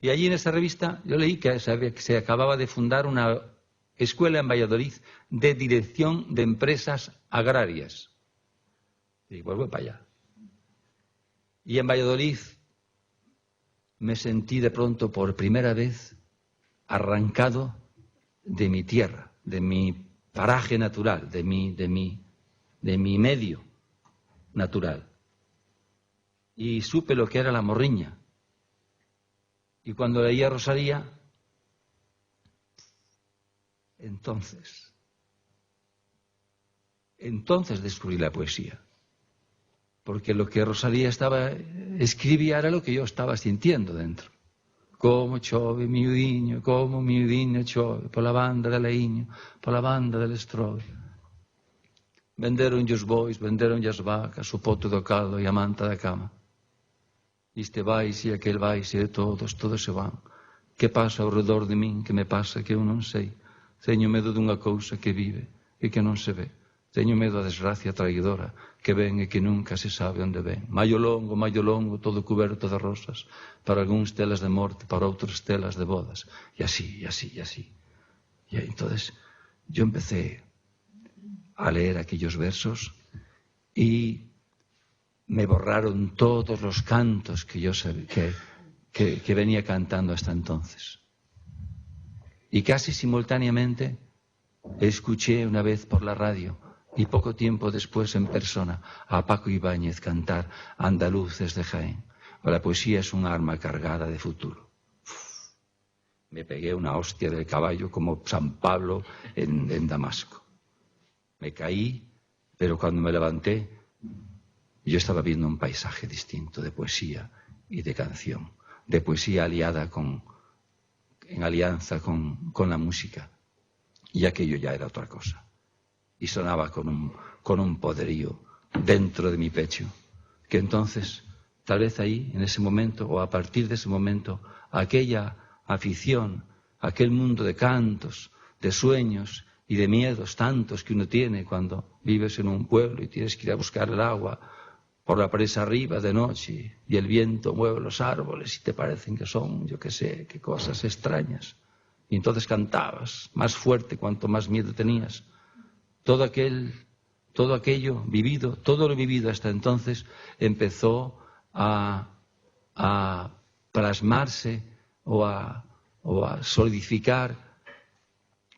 Y allí en esa revista yo leí que se acababa de fundar una escuela en Valladolid de dirección de empresas agrarias. Y pues voy para allá. Y en Valladolid me sentí de pronto por primera vez arrancado de mi tierra, de mi paraje natural, de mi medio natural. Y supe lo que era la morriña. Y cuando leía Rosalía, entonces descubrí la poesía. Porque lo que Rosalía escribía era lo que yo estaba sintiendo dentro. Como chove miudiño, como miudiño chove, por la banda de leiño, por la banda del estrove. Venderon os bois, venderon as vacas, o poto do caldo e a manta da cama. Este vais e aquel vais e de todos se van. Que pasa ao redor de min, que me pasa que eu non sei. Teño medo dunha cousa que vive e que non se ve. Teño medo a desgracia traidora que ven e que nunca se sabe onde ven. Maio longo, todo cuberto de rosas. Para algúns telas de morte, para outros telas de bodas. E así, e así, e así. E entonces yo empecé a leer aquellos versos y me borraron todos los cantos que yo que venía cantando hasta entonces. Y casi simultáneamente escuché una vez por la radio y poco tiempo después en persona a Paco Ibáñez cantar Andaluces de Jaén. La poesía es un arma cargada de futuro. Me pegué una hostia del caballo como San Pablo en Damasco. Me caí, pero cuando me levanté yo estaba viendo un paisaje distinto de poesía y de canción, de poesía aliada en alianza con la música. Y aquello ya era otra cosa. Y sonaba con un poderío dentro de mi pecho, que entonces, tal vez ahí, en ese momento, o a partir de ese momento, aquella afición, aquel mundo de cantos, de sueños y de miedos tantos que uno tiene cuando vives en un pueblo y tienes que ir a buscar el agua por la presa arriba de noche y el viento mueve los árboles y te parecen que son, yo qué sé, qué cosas extrañas. Y entonces cantabas más fuerte cuanto más miedo tenías. Todo aquello vivido, todo lo vivido hasta entonces empezó a plasmarse o a solidificar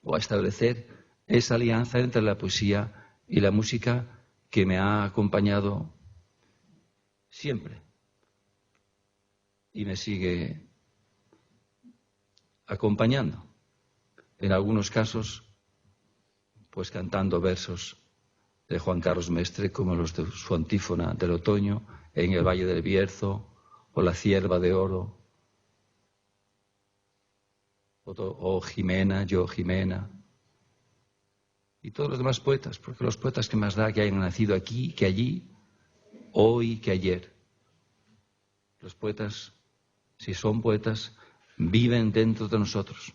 o a establecer esa alianza entre la poesía y la música que me ha acompañado siempre y me sigue acompañando. En algunos casos, pues cantando versos de Juan Carlos Mestre, como los de su antífona del otoño, en el Valle del Bierzo, o La Cierva de Oro, o Jimena, yo Jimena, y todos los demás poetas, porque los poetas que más da que hayan nacido aquí, que allí, hoy, que ayer. Los poetas, si son poetas, viven dentro de nosotros.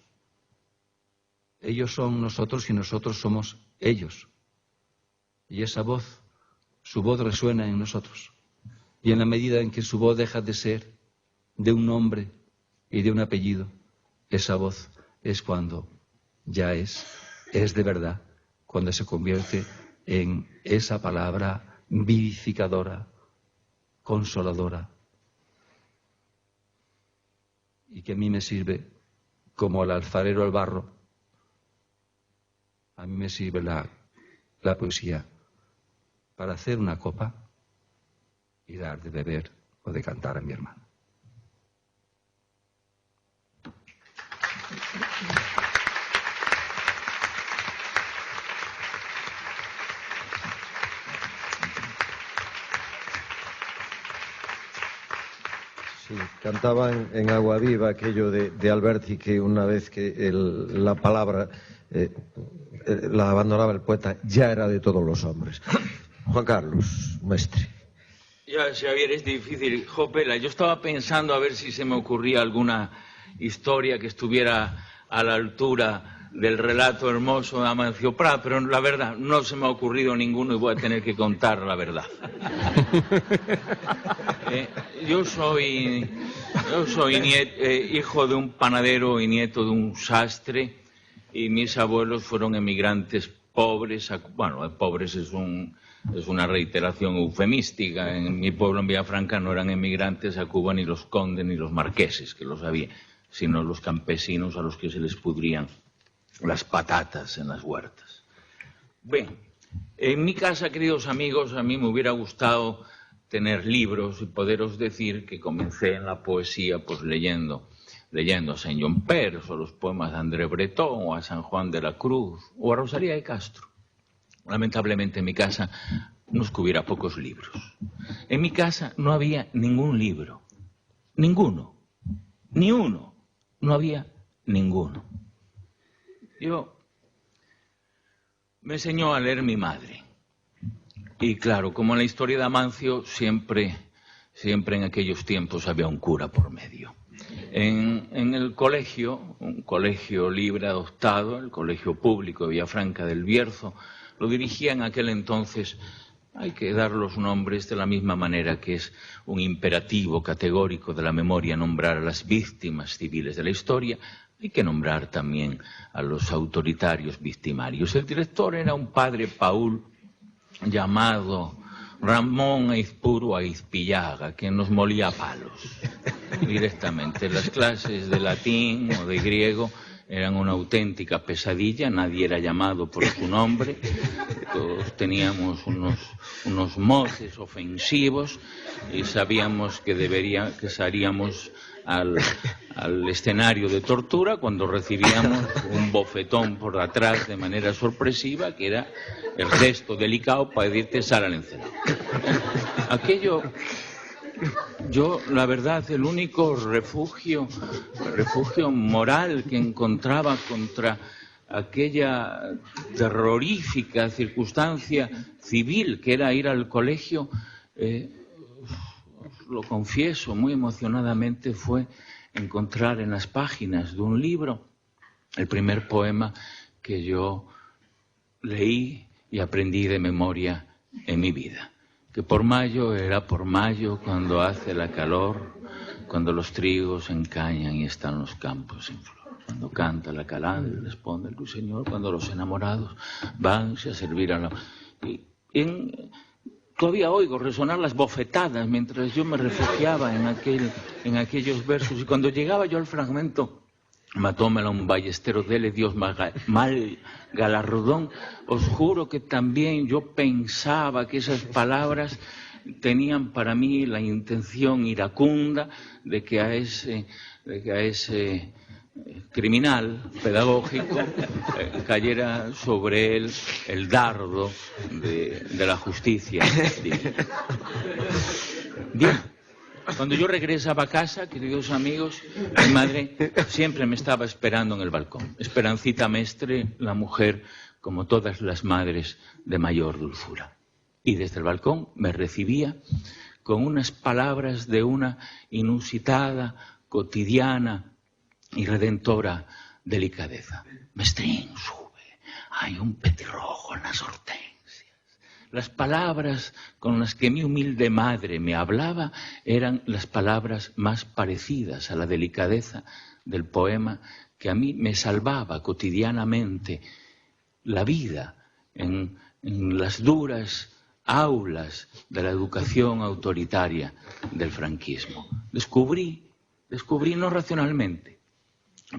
Ellos son nosotros y nosotros somos ellos. Y esa voz, su voz resuena en nosotros. Y en la medida en que su voz deja de ser de un nombre y de un apellido, esa voz es cuando ya es de verdad, cuando se convierte en esa palabra vivificadora, consoladora, y que a mí me sirve como al alfarero al barro. A mí me sirve la poesía para hacer una copa y dar de beber o de cantar a mi hermano. Sí, cantaban en Agua Viva aquello de Alberti, que una vez que la palabra la abandonaba el poeta, ya era de todos los hombres. Juan Carlos, mestre. Ya, Xavier, es difícil. Jopela, yo estaba pensando a ver si se me ocurría alguna historia que estuviera a la altura del relato hermoso de Amancio Prada, pero la verdad, no se me ha ocurrido ninguno y voy a tener que contar la verdad. Yo soy hijo de un panadero y nieto de un sastre, y mis abuelos fueron emigrantes pobres. Bueno, pobres es una reiteración eufemística. En mi pueblo, en Villafranca, no eran emigrantes a Cuba ni los condes ni los marqueses, que los había, sino los campesinos a los que se les pudrían las patatas en las huertas. Bien, en mi casa, queridos amigos, a mí me hubiera gustado tener libros y poderos decir que comencé en la poesía pues leyendo a Saint John Perse, o los poemas de André Breton, o a San Juan de la Cruz, o a Rosalía de Castro. Lamentablemente en mi casa no es que hubiera pocos libros. En mi casa no había ningún libro. Ninguno. Ni uno. No había ninguno. Me enseñó a leer mi madre. Y claro, como en la historia de Amancio, siempre en aquellos tiempos había un cura por medio. En el colegio, un colegio libre adoptado, el colegio público de Villafranca del Bierzo, lo dirigía en aquel entonces. Hay que dar los nombres de la misma manera que es un imperativo categórico de la memoria nombrar a las víctimas civiles de la historia. Hay que nombrar también a los autoritarios victimarios. El director era un padre Paul llamado Ramón Aizpuru Aizpillaga, que nos molía a palos directamente. Las clases de latín o de griego eran una auténtica pesadilla, nadie era llamado por su nombre, todos teníamos unos motes ofensivos y sabíamos que salíamos al escenario de tortura cuando recibíamos un bofetón por atrás de manera sorpresiva, que era el gesto delicado para decirte sal al encenado. Aquello, yo, la verdad, el único refugio moral que encontraba contra aquella terrorífica circunstancia civil que era ir al colegio, lo confieso muy emocionadamente, fue encontrar en las páginas de un libro el primer poema que yo leí y aprendí de memoria en mi vida. Que por mayo era por mayo, cuando hace la calor, cuando los trigos encañan y están los campos en flor. Cuando canta la calandria, responde el ruiseñor, cuando los enamorados vanse a servir a la... Todavía oigo resonar las bofetadas mientras yo me refugiaba en aquellos versos. Y cuando llegaba yo al fragmento, matómela un ballestero, dele Dios mal galardón, os juro que también yo pensaba que esas palabras tenían para mí la intención iracunda de que a ese criminal pedagógico cayera sobre él el dardo de la justicia divina. Bien, cuando yo regresaba a casa, queridos amigos, mi madre siempre me estaba esperando en el balcón. Esperancita Mestre, la mujer, como todas las madres, de mayor dulzura. Y desde el balcón me recibía con unas palabras de una inusitada, cotidiana y redentora delicadeza. Mestrín, sube, hay un petirrojo en las hortensias. las palabras con las que mi humilde madre me hablaba eran las palabras más parecidas a la delicadeza del poema que a mí me salvaba cotidianamente la vida en las duras aulas de la educación autoritaria del franquismo. Descubrí no racionalmente,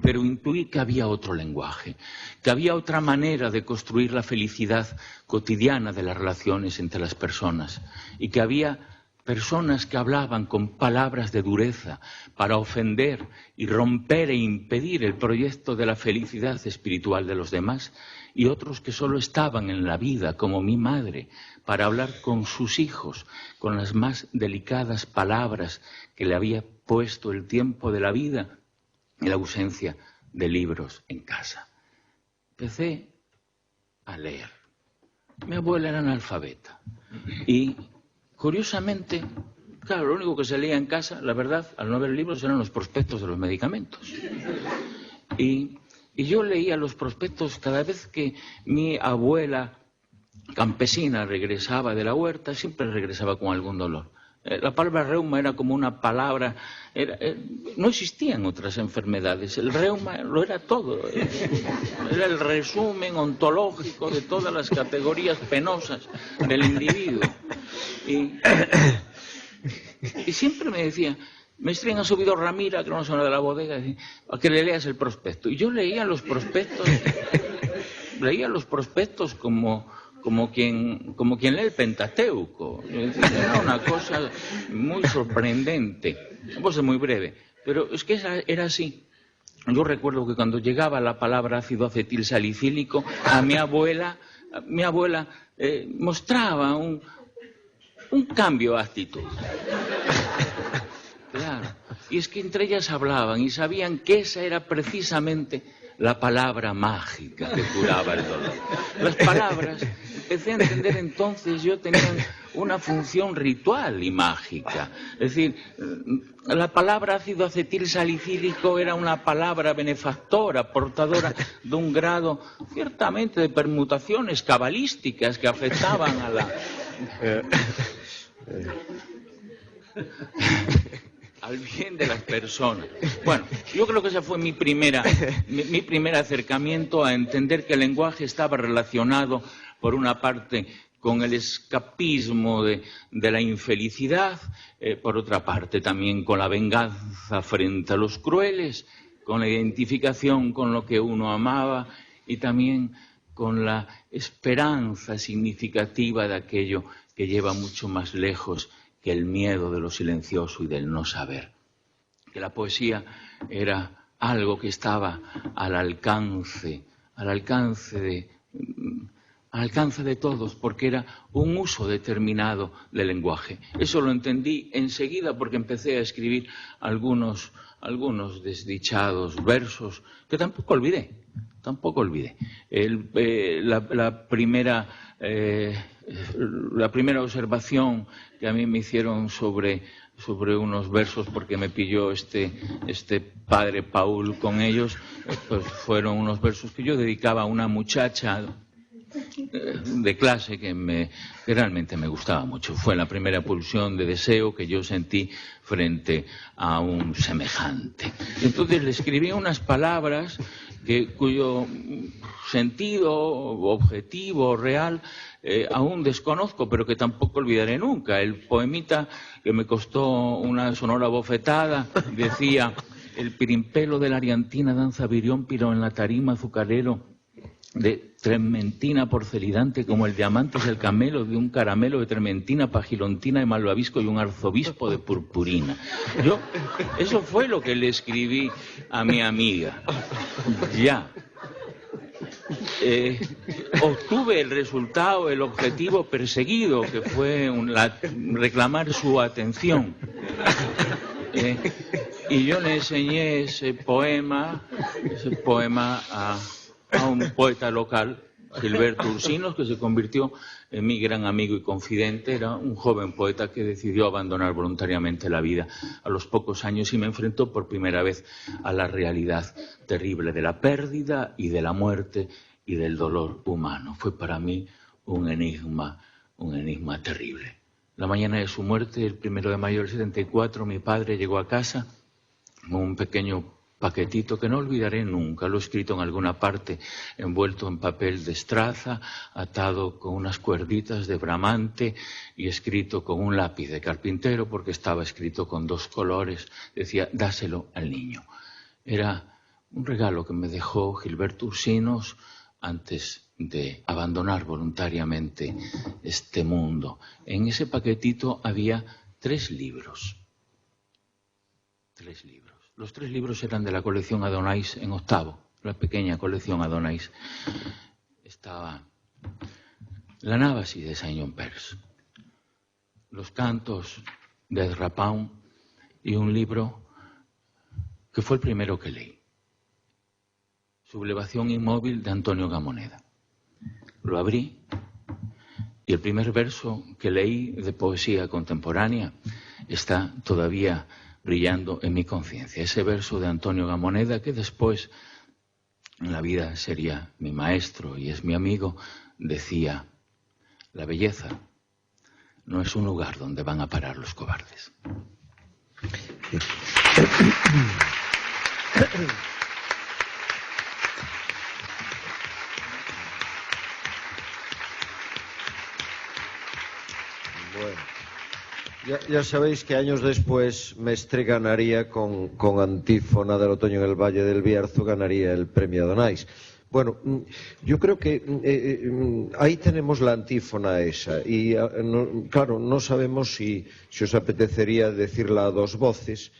pero intuí que había otro lenguaje, que había otra manera de construir la felicidad cotidiana de las relaciones entre las personas y que había personas que hablaban con palabras de dureza para ofender y romper e impedir el proyecto de la felicidad espiritual de los demás, y otros que solo estaban en la vida, como mi madre, para hablar con sus hijos, con las más delicadas palabras que le había puesto el tiempo de la vida y la ausencia de libros en casa. Empecé a leer. Mi abuela era analfabeta y, curiosamente, claro, lo único que se leía en casa, la verdad, al no haber libros, eran los prospectos de los medicamentos. Y yo leía los prospectos cada vez que mi abuela campesina regresaba de la huerta, siempre regresaba con algún dolor. La palabra reuma era como una palabra, no existían otras enfermedades, el reuma lo era todo, era el resumen ontológico de todas las categorías penosas del individuo. Y siempre me decía, Maestrín, ha subido Ramira, que no suena de la bodega, a que le leas el prospecto. Y yo leía los prospectos como quien lee el Pentateuco. Era una cosa muy sorprendente. Voy a ser muy breve, pero es que era así. Yo recuerdo que cuando llegaba la palabra ácido acetil salicílico, a mi abuela mostraba un cambio de actitud. Claro. Y es que entre ellas hablaban y sabían que esa era precisamente la palabra mágica que curaba el dolor. Las palabras, empecé a entender entonces, yo tenían una función ritual y mágica. Es decir, la palabra ácido acetil salicílico era una palabra benefactora, portadora de un grado ciertamente de permutaciones cabalísticas que afectaban a la... al bien de las personas. Bueno, yo creo que ese fue mi primer acercamiento a entender que el lenguaje estaba relacionado, por una parte, con el escapismo de la infelicidad, por otra parte también con la venganza frente a los crueles, con la identificación con lo que uno amaba y también con la esperanza significativa de aquello que lleva mucho más lejos que el miedo de lo silencioso y del no saber. Que la poesía era algo que estaba al alcance de todos, porque era un uso determinado del lenguaje. Eso lo entendí enseguida porque empecé a escribir algunos desdichados versos que tampoco olvidé. La primera observación que a mí me hicieron sobre unos versos, porque me pilló este padre Paul con ellos, pues fueron unos versos que yo dedicaba a una muchacha de clase que realmente me gustaba mucho. Fue la primera pulsión de deseo que yo sentí frente a un semejante. Entonces le escribí unas palabras cuyo sentido objetivo, real, aún desconozco, pero que tampoco olvidaré nunca. El poemita, que me costó una sonora bofetada, decía: el pirimpelo de la Ariantina danza viriómpiro en la tarima azucarero de trementina porcelidante como el diamante es el camelo de un caramelo de trementina, pagilontina de malvavisco y un arzobispo de purpurina. Eso fue lo que le escribí a mi amiga. Ya. Obtuve el resultado, el objetivo perseguido, que fue reclamar su atención. Y yo le enseñé ese poema a un poeta local, Gilberto Ursinos, que se convirtió en mi gran amigo y confidente. Era un joven poeta que decidió abandonar voluntariamente la vida a los pocos años y me enfrentó por primera vez a la realidad terrible de la pérdida y de la muerte y del dolor humano. Fue para mí un enigma un enigma terrible. La mañana de su muerte, el 1 de mayo del 74, mi padre llegó a casa con un pequeño paquetito que no olvidaré nunca. Lo he escrito en alguna parte, envuelto en papel de estraza, atado con unas cuerditas de bramante y escrito con un lápiz de carpintero, porque estaba escrito con 2 colores. Decía, dáselo al niño. Era un regalo que me dejó Gilberto Ursinos antes de abandonar voluntariamente este mundo. En ese paquetito había 3 libros. 3 libros. Los 3 libros eran de la colección Adonais en octavo, la pequeña colección Adonais. Estaba la Návasi de Saint-Jean-Perse, los cantos de Ezra Pound y un libro que fue el primero que leí, Sublevación inmóvil de Antonio Gamoneda. Lo abrí y el primer verso que leí de poesía contemporánea está todavía brillando en mi conciencia. Ese verso de Antonio Gamoneda, que después en la vida sería mi maestro y es mi amigo, decía, la belleza no es un lugar donde van a parar los cobardes. Bueno, ya sabéis que años después Mestre ganaría con Antífona del otoño en el Valle del Bierzo, ganaría el premio Adonais. Bueno, yo creo que ahí tenemos la antífona esa y claro, no sabemos si os apetecería decirla a 2 voces.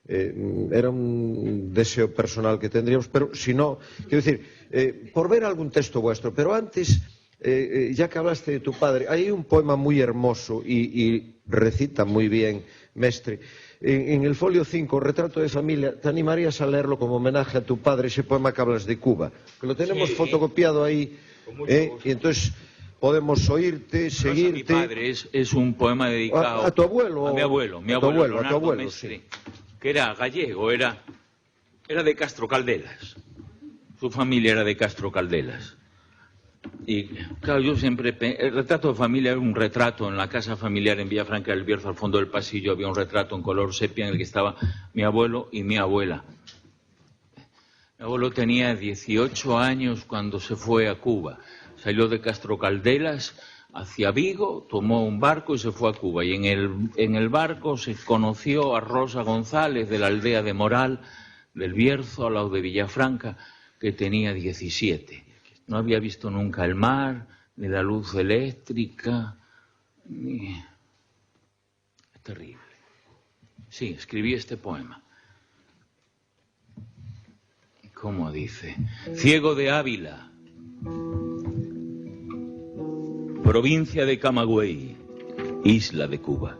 Era un deseo personal que tendríamos, pero si no, quiero decir, por ver algún texto vuestro, pero antes, ya que hablaste de tu padre, hay un poema muy hermoso y recita muy bien Mestre. En el folio 5, Retrato de familia, ¿te animarías a leerlo como homenaje a tu padre, ese poema que hablas de Cuba? Que lo tenemos fotocopiado ahí, y entonces podemos oírte, seguirte. Mi padre es un poema dedicado a tu abuelo. A mi abuelo, Leonardo Mestre, que era gallego, era de Castro Caldelas. Su familia era de Castro Caldelas. Y claro, yo siempre... El retrato de familia era un retrato en la casa familiar en Villafranca del Bierzo, al fondo del pasillo había un retrato en color sepia en el que estaba mi abuelo y mi abuela. Mi abuelo tenía 18 años cuando se fue a Cuba. Salió de Castro Caldelas hacia Vigo, tomó un barco y se fue a Cuba. Y en el barco se conoció a Rosa González, de la aldea de Moral, del Bierzo, al lado de Villafranca, que tenía 17. No había visto nunca el mar, ni la luz eléctrica, ni... Es terrible. Sí, escribí este poema. ¿Cómo dice? Ciego de Ávila, provincia de Camagüey, isla de Cuba.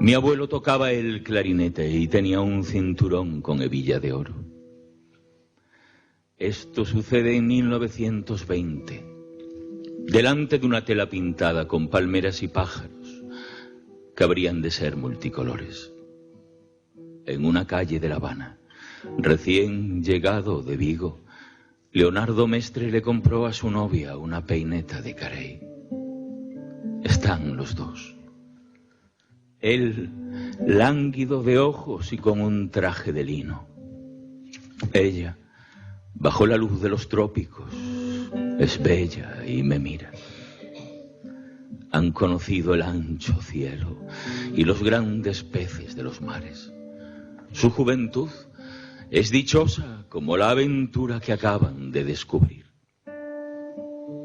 Mi abuelo tocaba el clarinete y tenía un cinturón con hebilla de oro. Esto sucede en 1920, delante de una tela pintada con palmeras y pájaros que habrían de ser multicolores. En una calle de La Habana, recién llegado de Vigo, Leonardo Mestre le compró a su novia una peineta de Carey. Están los dos. Él, lánguido de ojos y con un traje de lino. Ella, bajo la luz de los trópicos, es bella y me mira. Han conocido el ancho cielo y los grandes peces de los mares. Su juventud es dichosa como la aventura que acaban de descubrir.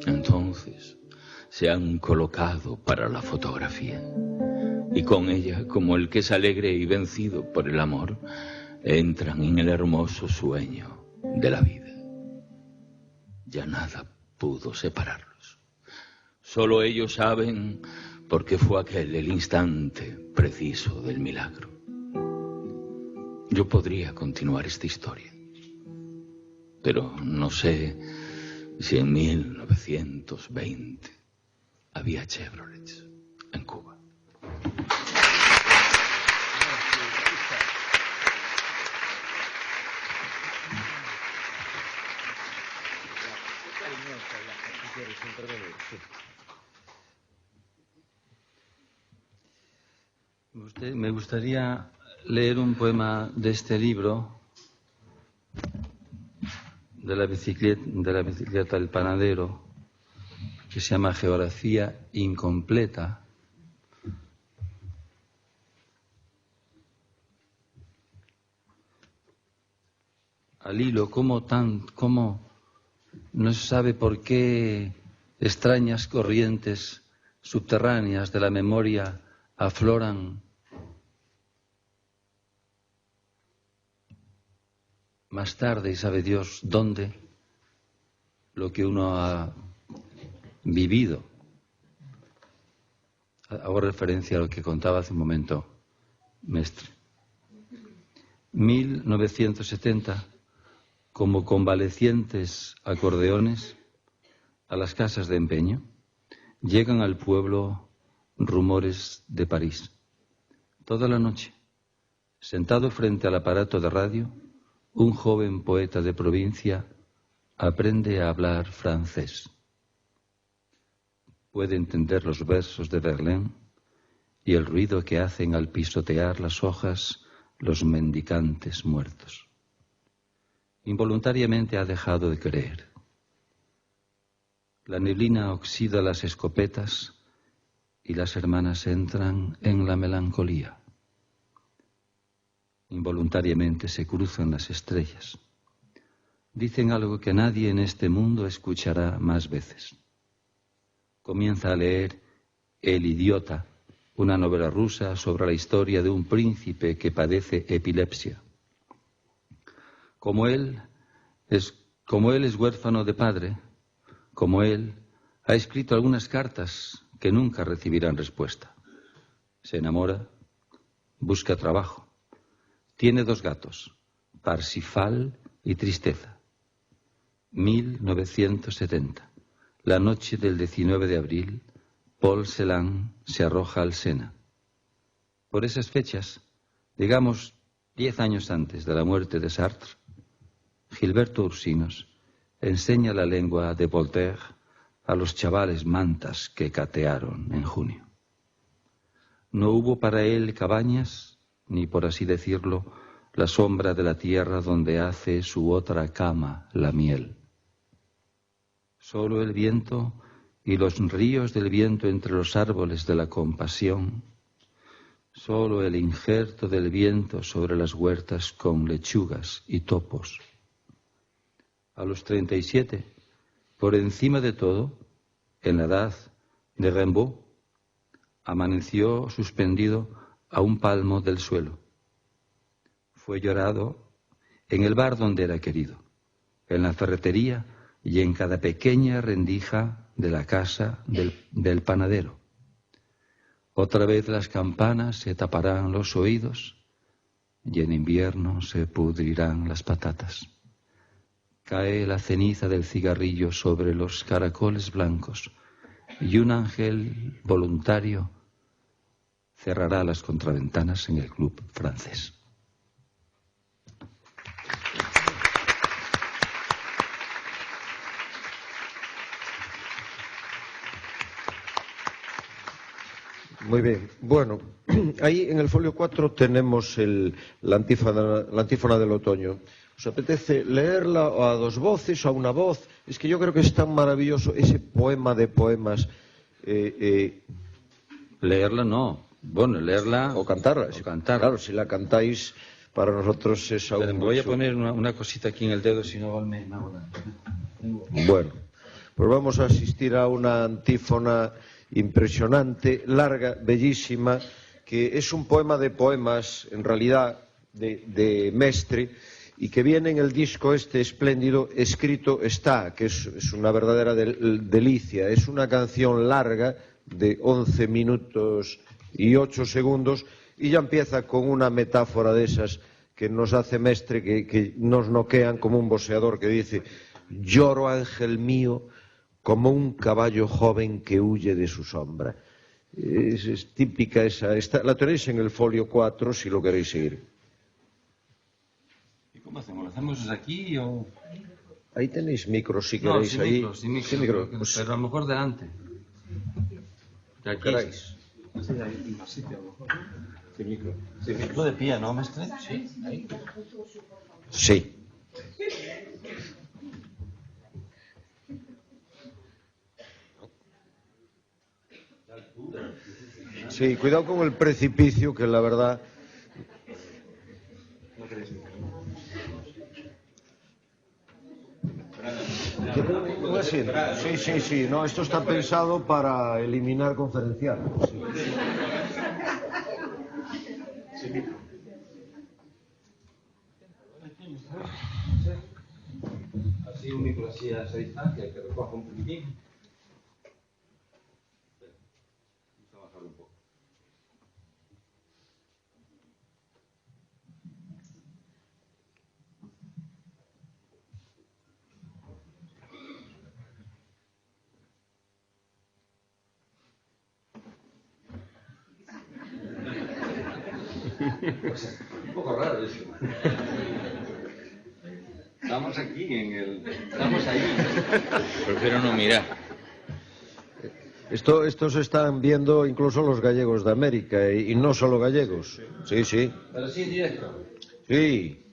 Entonces se han colocado para la fotografía y con ella, como el que es alegre y vencido por el amor, entran en el hermoso sueño de la vida. Ya nada pudo separarlos. Solo ellos saben por qué fue aquel el instante preciso del milagro. Yo podría continuar esta historia, pero no sé si en 1920 había Chevrolets en Cuba. Me gustaría leer un poema de este libro, de la bicicleta del panadero, que se llama Geografía Incompleta. Al hilo, cómo no se sabe por qué extrañas corrientes subterráneas de la memoria afloran más tarde, y sabe Dios dónde, lo que uno ha vivido. Hago referencia a lo que contaba hace un momento Mestre. 1970, como convalecientes acordeones a las casas de empeño, llegan al pueblo rumores de París. Toda la noche, sentado frente al aparato de radio, un joven poeta de provincia aprende a hablar francés. Puede entender los versos de Verlaine y el ruido que hacen al pisotear las hojas los mendicantes muertos. Involuntariamente ha dejado de creer. La neblina oxida las escopetas y las hermanas entran en la melancolía. Involuntariamente se cruzan las estrellas. Dicen algo que nadie en este mundo escuchará más veces. Comienza a leer El idiota, una novela rusa sobre la historia de un príncipe que padece epilepsia. Como él es huérfano de padre, como él ha escrito algunas cartas que nunca recibirán respuesta. Se enamora, busca trabajo. Tiene 2 gatos, Parsifal y Tristeza. 1970. La noche del 19 de abril, Paul Celan se arroja al Sena. Por esas fechas, digamos 10 años antes de la muerte de Sartre, Gilberto Ursinos enseña la lengua de Voltaire a los chavales mantas que catearon en junio. No hubo para él cabañas, ni por así decirlo, la sombra de la tierra donde hace su otra cama la miel. Solo el viento y los ríos del viento entre los árboles de la compasión, solo el injerto del viento sobre las huertas con lechugas y topos. A los 37, por encima de todo, en la edad de Rimbaud, amaneció suspendido a un palmo del suelo. Fue llorado en el bar donde era querido, en la ferretería y en cada pequeña rendija de la casa del panadero. Otra vez las campanas se taparán los oídos y en invierno se pudrirán las patatas. Cae la ceniza del cigarrillo sobre los caracoles blancos y un ángel voluntario cerrará las contraventanas en el club francés. Muy bien. Bueno, ahí en el folio 4 tenemos la antífona del otoño. ¿Os apetece leerla a 2 voces o a una voz? Es que yo creo que es tan maravilloso ese poema de poemas. Leerla no. Bueno, leerla o cantarla. Claro, si la cantáis, para nosotros es aún mucho. Voy a poner una cosita aquí en el dedo, si no me hago nada. Bueno, pues vamos a asistir a una antífona impresionante, larga, bellísima, que es un poema de poemas, en realidad, de Mestre, y que viene en el disco este espléndido, Escrito está, que es una verdadera delicia. Es una canción larga de 11 minutos y 8 segundos, y ya empieza con una metáfora de esas que nos hace Mestre, que nos noquean como un boxeador que dice: lloro, ángel mío, como un caballo joven que huye de su sombra. Es típica esa. La tenéis en el folio 4 si lo queréis seguir. ¿Y cómo hacemos? ¿Lo hacemos aquí o...? Ahí tenéis micros si queréis. Sin micro, pues, pero a lo mejor delante. De aquí. ¿Queréis? Sí, ahí, a lo mejor. Ciclo de pie, ¿no, mestre? Sí, ahí. Sí. Sí, cuidado con el precipicio, que la verdad... Un asiento. Sí. No, esto está pensado para eliminar conferenciales. Sí. Así un micro así a esa distancia, que recoja un poquitín. Vamos a bajar un poco. Un poco raro eso. Estamos aquí estamos ahí. Prefiero no mirar. Esto se están viendo incluso los gallegos de América, y no solo gallegos. Sí. Pero sí, directo. Sí.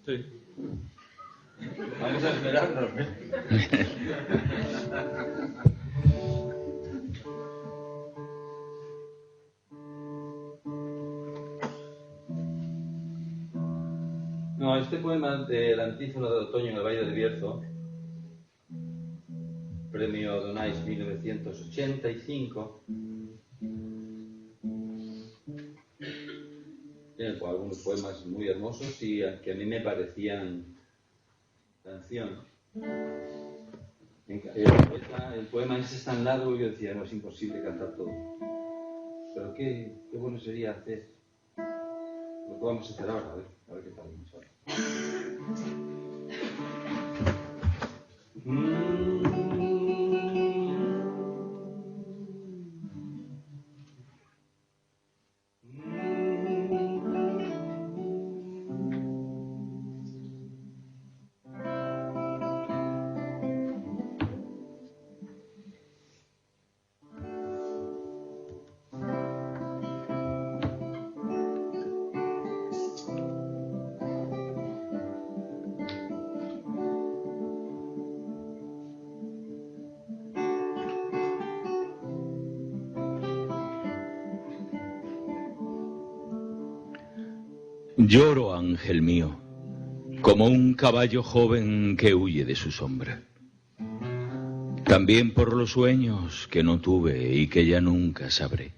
Vamos a esperarnos, ¿eh? No, este poema del Antífona de Otoño en el Valle del Bierzo, premio Donais 1985, tiene algunos poemas muy hermosos y que a mí me parecían canción. El poema es tan largo que yo decía, no, es imposible cantar todo. Pero qué bueno sería hacer lo que vamos a hacer ahora, a ver qué tal nos sale. Lloro, ángel mío, como un caballo joven que huye de su sombra. También por los sueños que no tuve y que ya nunca sabré.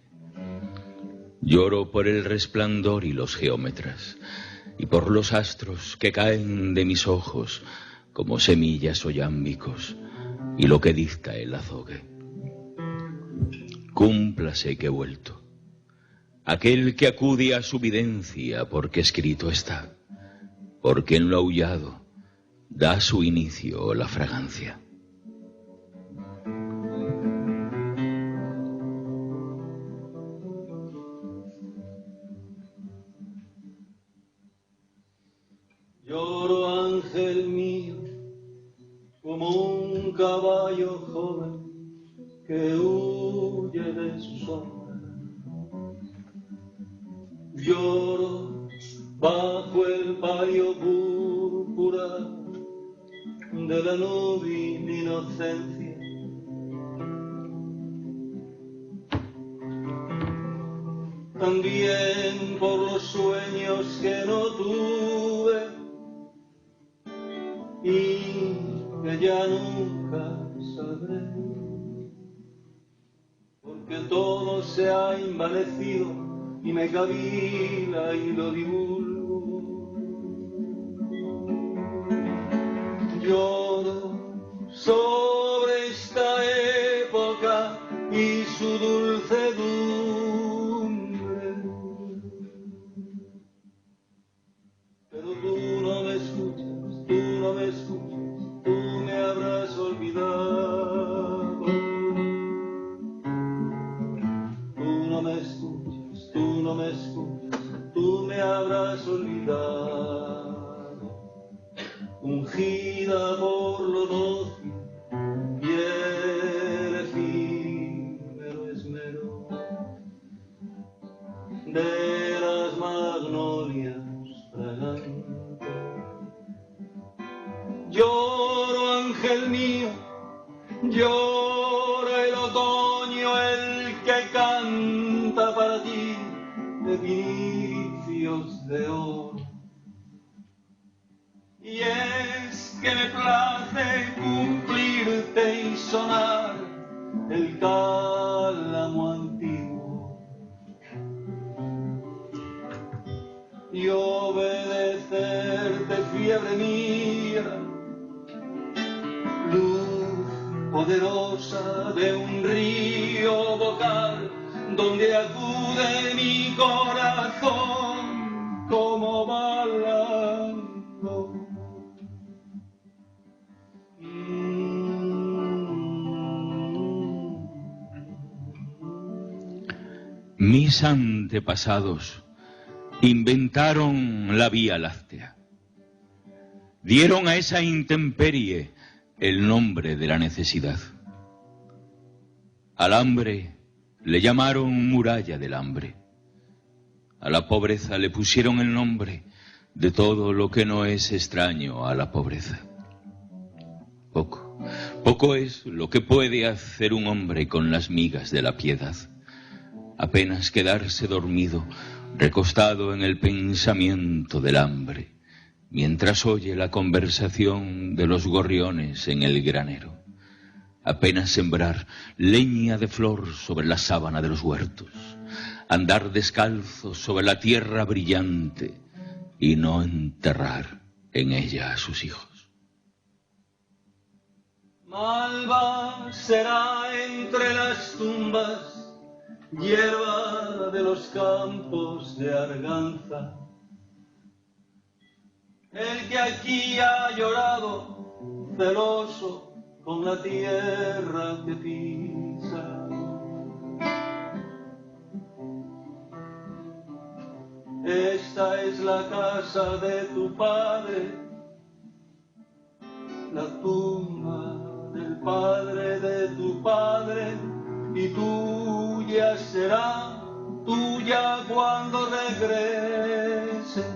Lloro por el resplandor y los geómetras, y por los astros que caen de mis ojos como semillas o yámbicos, y lo que dicta el azogue. Cúmplase que he vuelto. Aquel que acude a su videncia porque escrito está, porque en lo aullado da su inicio la fragancia. Lloro, ángel mío, como un caballo joven que huye de su sombra. Lloro bajo el palio púrpura de la nube mi inocencia. También por los sueños que no tuve y que ya nunca sabré, porque todo se ha envanecido y me cavila y lo divulgo. Lloro sobre esta época y su dulcedumbre, pero tú no me escuchas, tú me habrás olvidado. Tú no me escuchas, tú me habrás olvidado. Ungida por lo dócil y el efímero esmero de las manos que me place cumplirte y sonar el cálamo antiguo y obedecerte, fiebre mía, luz poderosa de un río vocal donde acude mi corazón como bailando. Mis antepasados inventaron la Vía Láctea. Dieron a esa intemperie el nombre de la necesidad. Al hambre le llamaron muralla del hambre. A la pobreza le pusieron el nombre de todo lo que no es extraño a la pobreza. Poco es lo que puede hacer un hombre con las migas de la piedad. Apenas quedarse dormido, recostado en el pensamiento del hambre, mientras oye la conversación de los gorriones en el granero. Apenas sembrar leña de flor sobre la sábana de los huertos, andar descalzo sobre la tierra brillante y no enterrar en ella a sus hijos. Malva será entre las tumbas hierba de los campos de Arganza. El que aquí ha llorado, celoso con la tierra que pisa. Esta es la casa de tu padre, la tumba del padre de tu padre, y tuya será, tuya cuando regreses.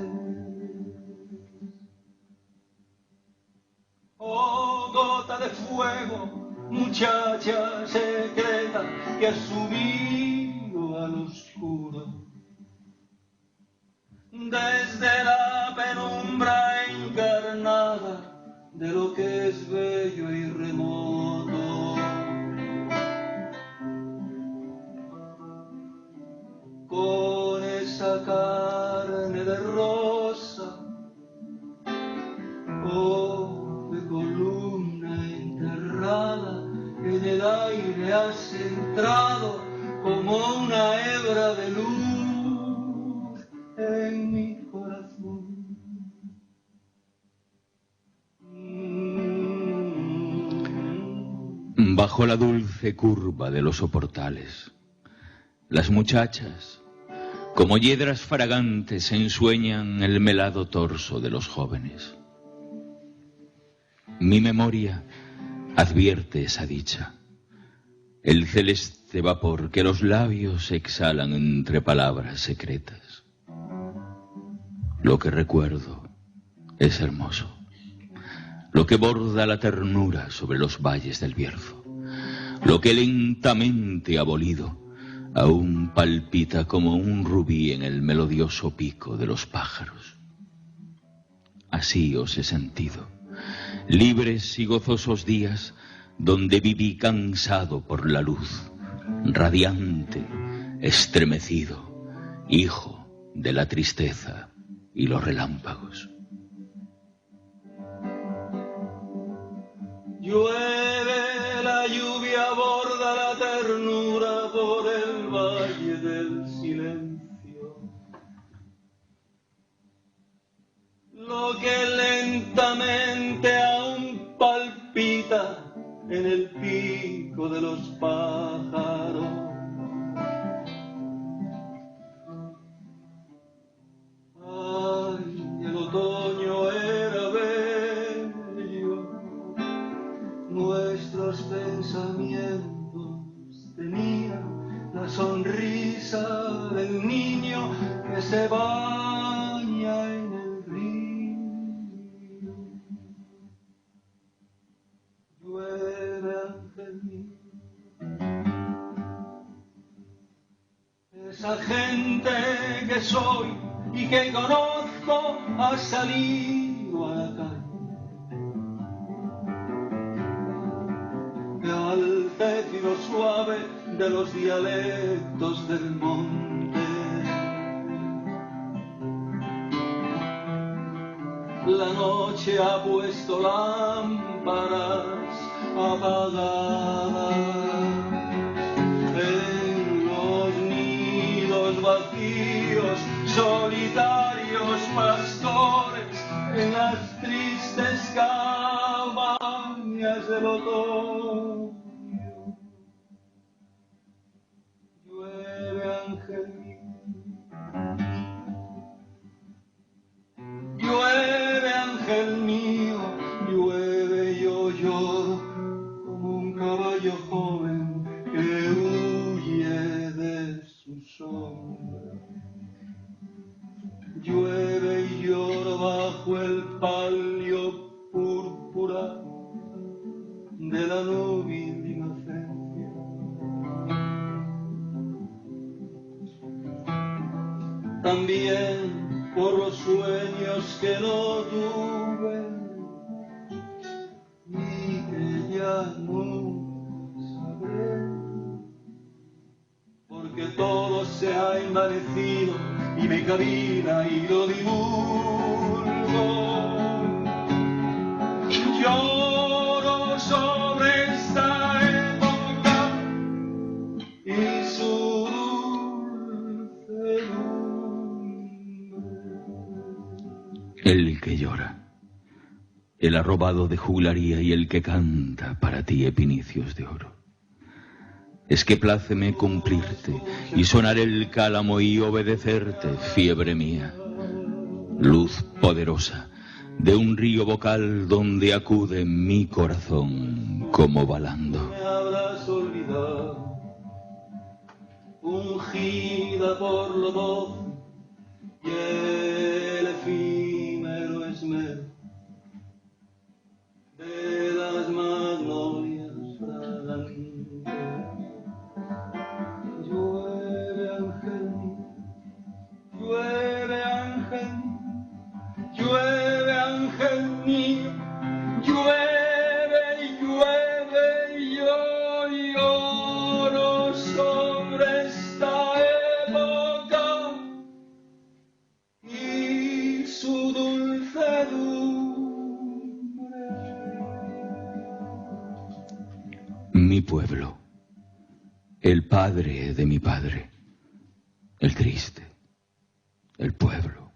Oh, gota de fuego, muchacha secreta que has subido al oscuro. Desde la penumbra encarnada de lo que es bello y remoto. Con esa carne de rosa, oh, de columna enterrada, en el aire has entrado como una hebra de luz en mi corazón. Bajo la dulce curva de los soportales, las muchachas, como hiedras fragantes, ensueñan el melado torso de los jóvenes. Mi memoria advierte esa dicha, el celeste vapor que los labios exhalan entre palabras secretas. Lo que recuerdo es hermoso, lo que borda la ternura sobre los valles del Bierzo, lo que lentamente abolido aún palpita como un rubí en el melodioso pico de los pájaros. Así os he sentido, libres y gozosos días donde viví cansado por la luz, radiante, estremecido, hijo de la tristeza y los relámpagos. Llueve, la lluvia borda la ternura por el valle del silencio. Lo que lentamente aún palpita en el pico de los pájaros. Ay, el otoño era bello, nuestros pensamientos tenían la sonrisa del niño que se baña en el río. Llueve, ángel mío, esa gente que soy y que conozco ha salido a la calle. de los dialectos del monte. La noche ha puesto lámparas apagadas en los nidos vacíos, solitarios pastores en las tristes cabañas del otoño. Llueve, ángel mío, llueve, ángel mío, llueve, yo lloro como un caballo joven que huye de su sombra. Llueve y lloro bajo el palio púrpura de la núbil inocencia. También por los sueños que no tuve y que ya no sabré, porque todo se ha envanecido y me camina y lo divulgo. Lloro sobre esta época y su dulce lumbre. El que llora, el arrobado de juglaría y el que canta para ti epinicios de oro. Es que pláceme cumplirte y sonar el cálamo y obedecerte, fiebre mía. Luz poderosa de un río vocal donde acude mi corazón como balando. Me habrás olvidado, ungida por lo doce y el efímero esmero de las magnolias fragantes. Llueve, ángel mío, llueve, ángel mío, llueve, ángel mío, llueve, llueve, y yo lloro sobre esta época y su dulce lumbre. Mi pueblo, el padre de mi padre, el triste, el pueblo,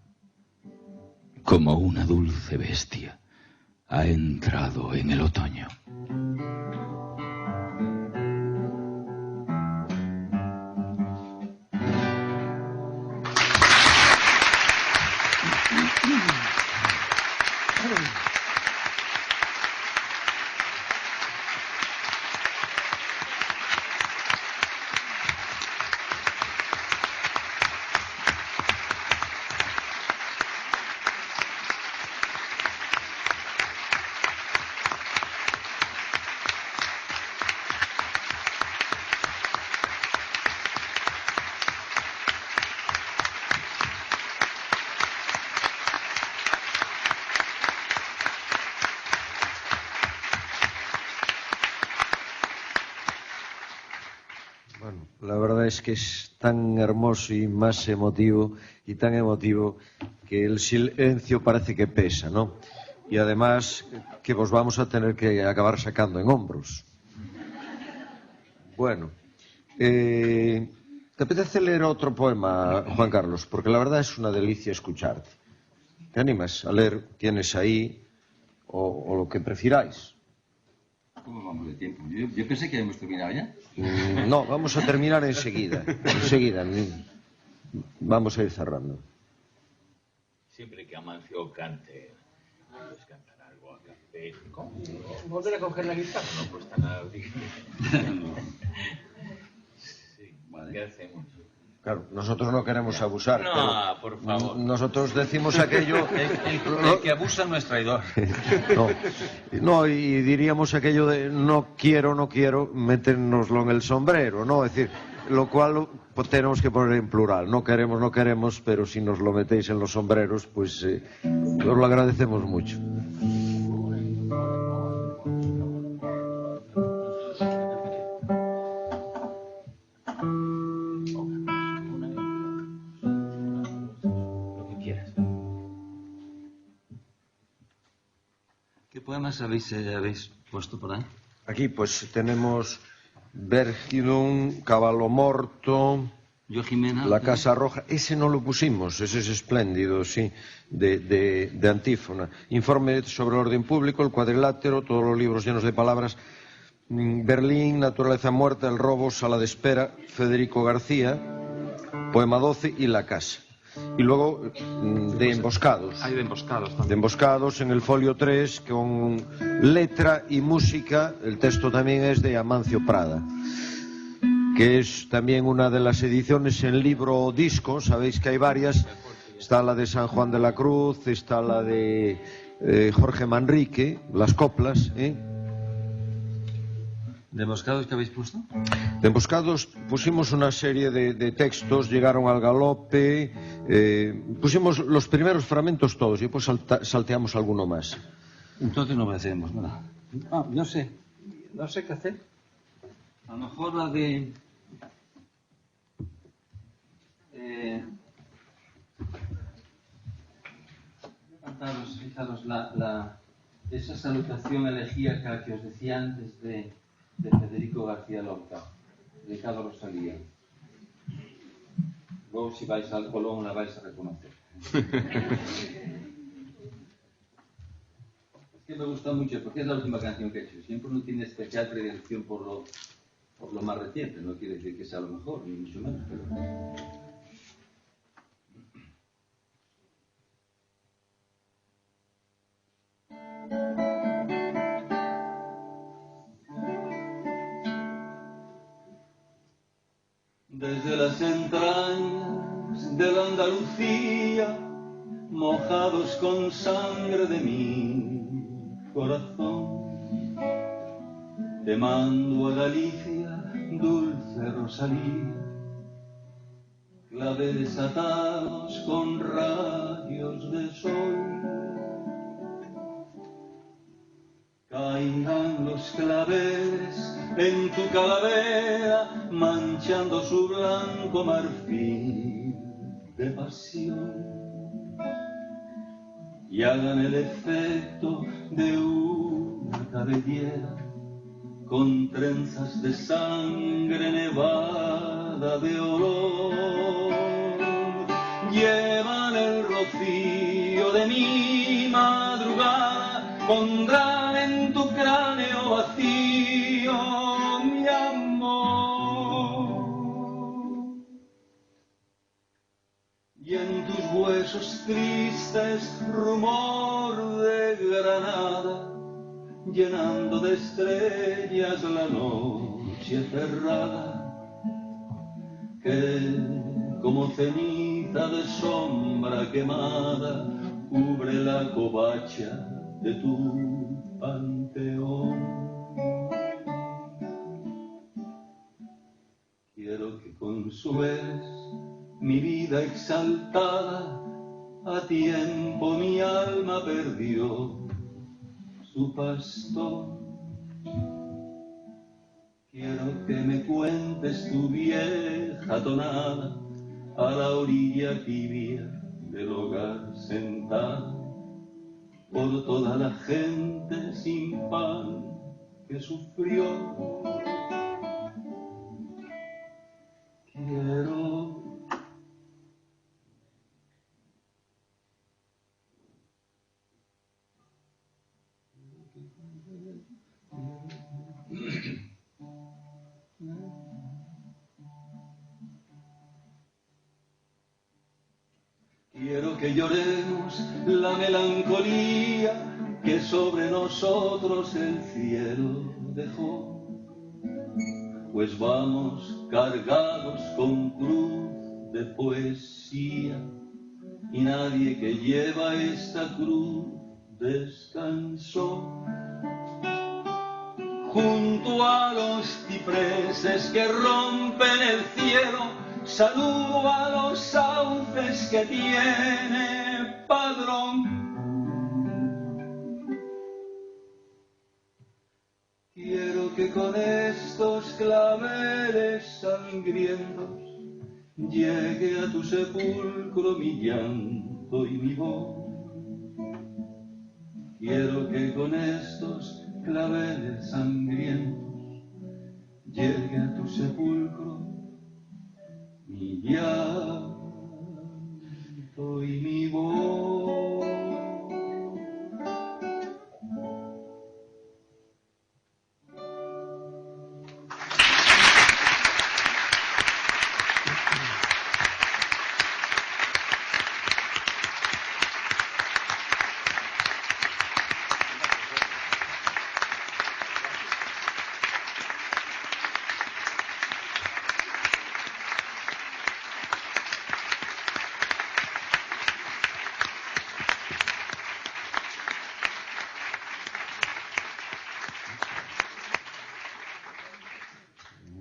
como una dulce bestia, ha entrado en el otoño. Bueno, la verdad es que es tan hermoso y más emotivo, y tan emotivo, que el silencio parece que pesa, ¿no? Y además que vos vamos a tener que acabar sacando en hombros. Bueno, ¿te apetece leer otro poema, Juan Carlos? Porque la verdad es una delicia escucharte. ¿Te animas a leer? Tienes ahí, o lo que prefiráis. ¿Cómo vamos de tiempo? Yo pensé que habíamos terminado ya. No, vamos a terminar enseguida. Enseguida. Vamos a ir cerrando. Siempre que Amancio cante, puedes cantar algo a café. ¿Cómo? ¿Volver a coger la guitarra? No cuesta nada. Sí, vale. ¿Qué hacemos? Claro, nosotros no queremos abusar. No, por favor. Nosotros decimos aquello... El que abusa no es traidor. No, y diríamos aquello de no quiero, métenoslo en el sombrero, ¿no? Es decir, lo cual pues, tenemos que poner en plural. No queremos, pero si nos lo metéis en los sombreros, pues os lo agradecemos mucho. poemas habéis puesto por ahí? Aquí pues tenemos Vergidum, Caballo Morto, Yo, Jimena. La Casa Roja. Ese no lo pusimos, ese es espléndido, sí, de antífona. Informe sobre el orden público, El Cuadrilátero, todos los libros llenos de palabras. Berlín, Naturaleza Muerta, El Robo, Sala de Espera, Federico García, Poema 12 y La Casa. Y luego de Emboscados. Hay de Emboscados también. De Emboscados en el folio 3 con letra y música. El texto también es de Amancio Prada, que es también una de las ediciones en libro disco. Sabéis que hay varias. Está la de San Juan de la Cruz, está la de Jorge Manrique, las coplas, ¿De Emboscados qué habéis puesto? De Emboscados pusimos una serie de textos, Llegaron al galope, pusimos los primeros fragmentos todos y después salteamos alguno más. Entonces no hacemos nada. Yo sé. No sé qué hacer. A lo mejor la de... Fijaros, esa salutación elegíaca que os decía antes de Federico García Lorca, de Ricardo Rosalía. Luego, si vais al Colón, la vais a reconocer. Es que me gusta mucho, porque es la última canción que he hecho. Siempre uno tiene especial predilección por lo más reciente. No quiere decir que sea lo mejor, ni mucho menos, pero... Desde las entrañas de la Andalucía, mojados con sangre de mi corazón, te mando a Galicia, dulce Rosalía, claveles atados con rayos de sol. Caigan los claveles en tu calavera, manchando su blanco marfil de pasión, y hagan el efecto de una cabellera con trenzas de sangre nevada de olor. Llevan el rocío de mi madrugada, pondrán en tu cráneo vacío mi amor, y en tus huesos tristes rumor de granada, llenando de estrellas la noche cerrada, que como ceniza de sombra quemada cubre la covacha de tu panteón. Quiero que consueles mi vida exaltada, a tiempo mi alma perdió su pastor. Quiero que me cuentes tu vieja tonada, a la orilla tibia del hogar sentada, por toda la gente sin pan que sufrió. Quiero que lloremos la melancolía que sobre nosotros el cielo dejó, pues vamos cargados con cruz de poesía, y nadie que lleva esta cruz descansó. Junto a los cipreses que rompen el cielo, saludo a los sauces que tiene padrón. Quiero que con estos claveles sangrientos llegue a tu sepulcro mi llanto y mi voz. quiero que con estos claveles sangrientos llegue a tu sepulcro mi llanto y mi voz.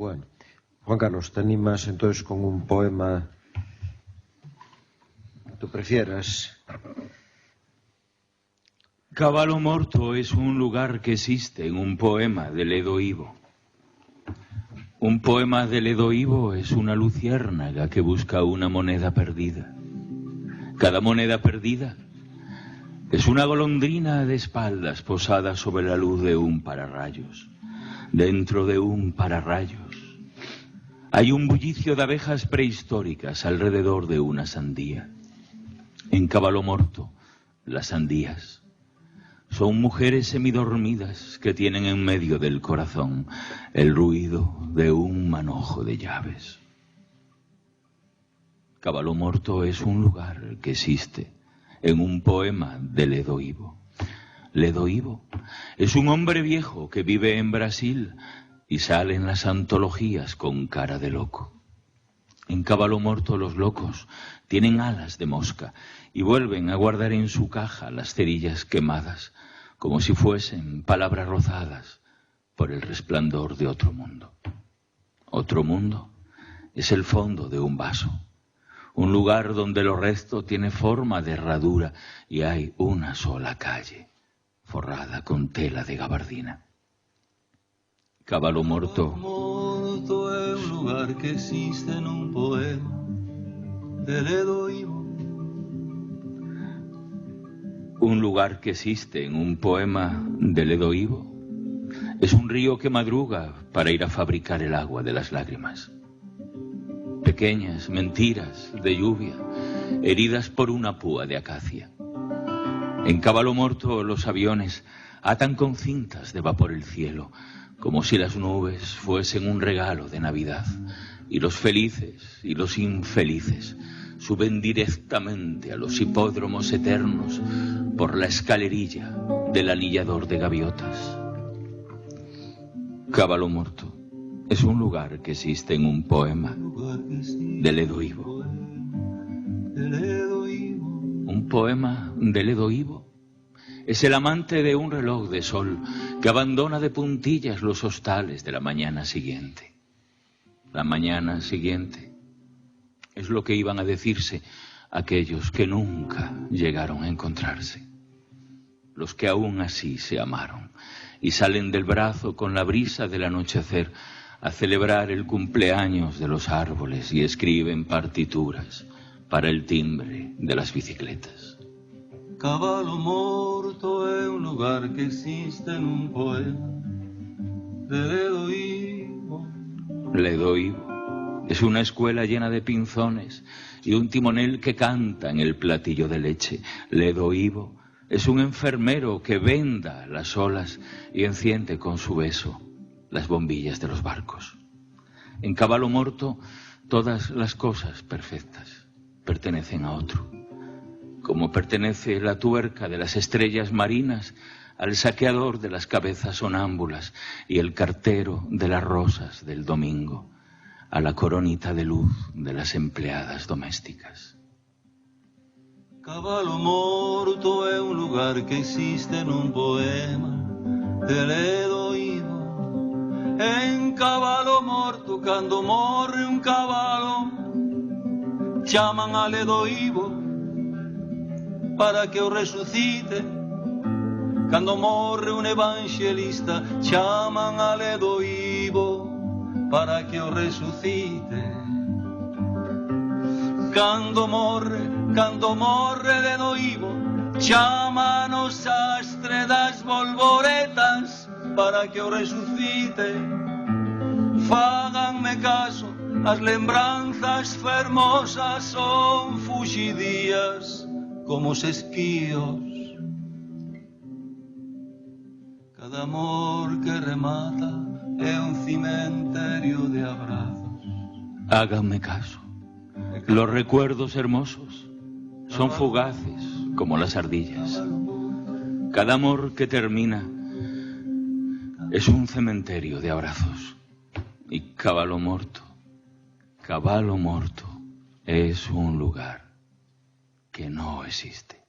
Bueno, Juan Carlos, ¿te animas entonces con un poema que tú prefieras? Caballo Morto es un lugar que existe en un poema de Ledo Ivo. Un poema de Ledo Ivo es una luciérnaga que busca una moneda perdida. Cada moneda perdida es una golondrina de espaldas posada sobre la luz de un pararrayos. Dentro de un pararrayos hay un bullicio de abejas prehistóricas alrededor de una sandía. En Caballo Morto, las sandías son mujeres semidormidas que tienen en medio del corazón el ruido de un manojo de llaves. Caballo Morto es un lugar que existe en un poema de Ledo Ivo. Ledo Ivo es un hombre viejo que vive en Brasil y sale en las antologías con cara de loco. En Caballo Morto los locos tienen alas de mosca y vuelven a guardar en su caja las cerillas quemadas, como si fuesen palabras rozadas por el resplandor de otro mundo. Otro mundo es el fondo de un vaso, un lugar donde lo resto tiene forma de herradura y hay una sola calle, forrada con tela de gabardina. Caballo Morto es un lugar que existe en un poema de Ledo Ivo. Un lugar que existe en un poema de Ledo Ivo es un río que madruga para ir a fabricar el agua de las lágrimas. Pequeñas mentiras de lluvia, heridas por una púa de acacia. En Caballo Morto los aviones atan con cintas de vapor el cielo, como si las nubes fuesen un regalo de Navidad, y los felices y los infelices suben directamente a los hipódromos eternos por la escalerilla del anillador de gaviotas. Caballo Morto es un lugar que existe en un poema de Ledo Ivo. Un poema de Ledo Ivo es el amante de un reloj de sol que abandona de puntillas los hostales de la mañana siguiente. La mañana siguiente es lo que iban a decirse aquellos que nunca llegaron a encontrarse. Los que aún así se amaron y salen del brazo con la brisa del anochecer a celebrar el cumpleaños de los árboles y escriben partituras para el timbre de las bicicletas. Caballo Morto es un lugar que existe en un poema de Ledo Ivo. Ledo Ivo es una escuela llena de pinzones y un timonel que canta en el platillo de leche. Ledo Ivo es un enfermero que venda las olas y enciende con su beso las bombillas de los barcos. En Caballo Morto todas las cosas perfectas pertenecen a otro, como pertenece la tuerca de las estrellas marinas al saqueador de las cabezas sonámbulas y el cartero de las rosas del domingo a la coronita de luz de las empleadas domésticas. Caballo Morto es un lugar que existe en un poema de Ledo Ivo. En Caballo Morto, cando morre un caballo, llaman a Ledo Ivo para que o resucite. Cando morre un evangelista, llaman a Ledo Ivo para que o resucite. Cando morre Ledo Ivo, Chámanos sastre das volvoretas para que o resucite. Fáganme caso, as lembranzas fermosas son fuxidías como os esquíos. Cada amor que remata é un cimenterio de abrazos. Háganme caso. Los recuerdos hermosos son fugaces como las ardillas. Cada amor que termina es un cementerio de abrazos. Y Cavallo Morto es un lugar que no existe.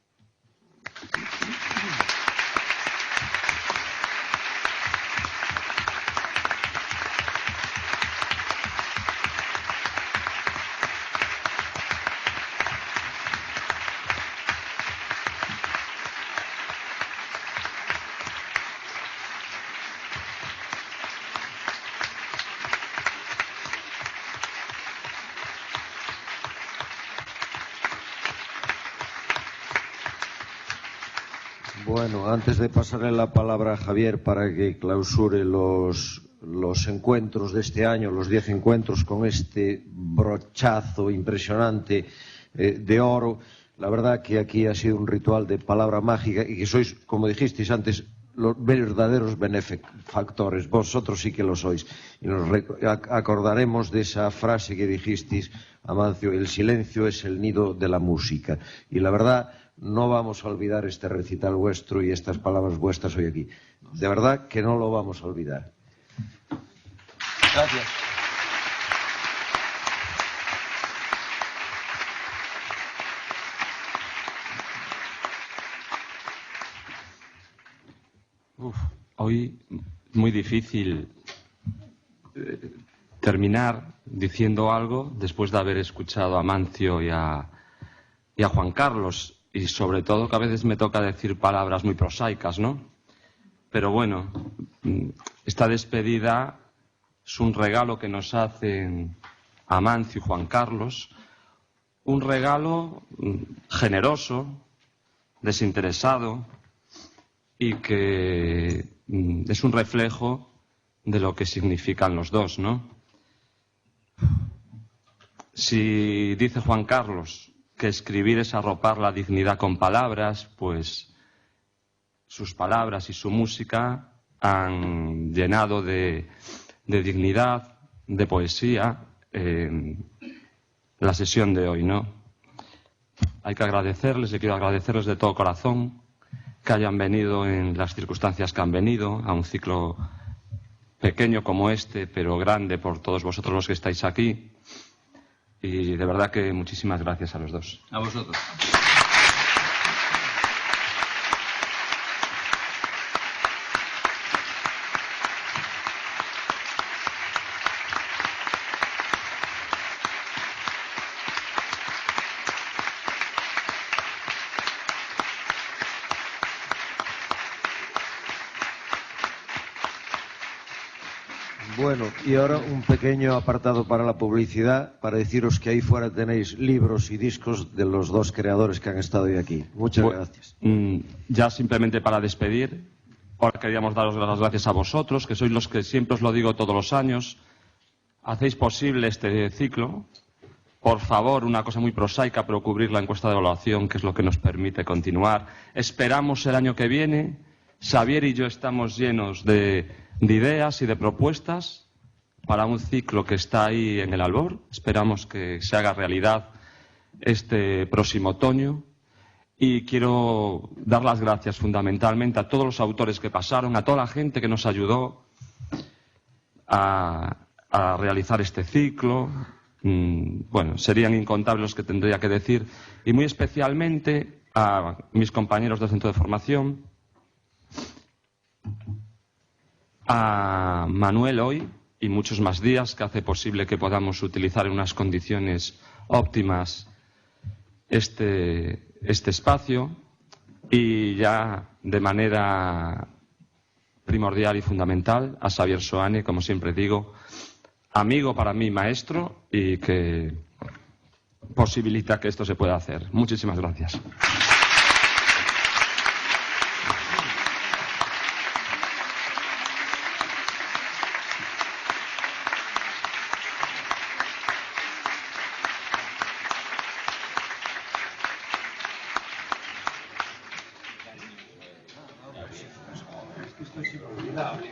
Bueno, antes de pasarle la palabra a Javier para que clausure los encuentros de este año, los 10 encuentros con este brochazo impresionante de oro, la verdad que aquí ha sido un ritual de palabra mágica y que sois, como dijisteis antes, los verdaderos benefactores. Vosotros sí que lo sois. Y nos acordaremos de esa frase que dijisteis, Amancio: el silencio es el nido de la música. Y la verdad, no vamos a olvidar este recital vuestro y estas palabras vuestras hoy aquí. De verdad que no lo vamos a olvidar. Gracias. Hoy es muy difícil terminar diciendo algo después de haber escuchado a Amancio y a Juan Carlos, y sobre todo que a veces me toca decir palabras muy prosaicas, ¿no? Pero bueno, esta despedida es un regalo que nos hacen Amancio y Juan Carlos, un regalo generoso, desinteresado, y que es un reflejo de lo que significan los dos, ¿no? Si dice Juan Carlos que escribir es arropar la dignidad con palabras, pues sus palabras y su música han llenado de dignidad, de poesía, la sesión de hoy, ¿no? Hay que agradecerles, yo quiero agradecerles de todo corazón que hayan venido en las circunstancias que han venido, a un ciclo pequeño como este, pero grande por todos vosotros los que estáis aquí. Y de verdad que muchísimas gracias a los dos. A vosotros. Bueno, y ahora un pequeño apartado para la publicidad, para deciros que ahí fuera tenéis libros y discos de los dos creadores que han estado hoy aquí. Muchas gracias. Ya simplemente para despedir, ahora queríamos daros las gracias a vosotros, que sois los que siempre os lo digo todos los años, hacéis posible este ciclo. Por favor, una cosa muy prosaica, pero cubrir la encuesta de evaluación, que es lo que nos permite continuar. Esperamos el año que viene. Xavier y yo estamos llenos de ideas y de propuestas para un ciclo que está ahí en el albor. Esperamos que se haga realidad este próximo otoño. Y quiero dar las gracias fundamentalmente a todos los autores que pasaron, a toda la gente que nos ayudó a realizar este ciclo. Bueno, serían incontables los que tendría que decir. Y muy especialmente a mis compañeros del centro de formación, a Manuel hoy y muchos más días, que hace posible que podamos utilizar en unas condiciones óptimas este espacio, y ya de manera primordial y fundamental a Xavier Soane, como siempre digo, amigo para mí, maestro, y que posibilita que esto se pueda hacer. Muchísimas gracias. Esto es inolvidable.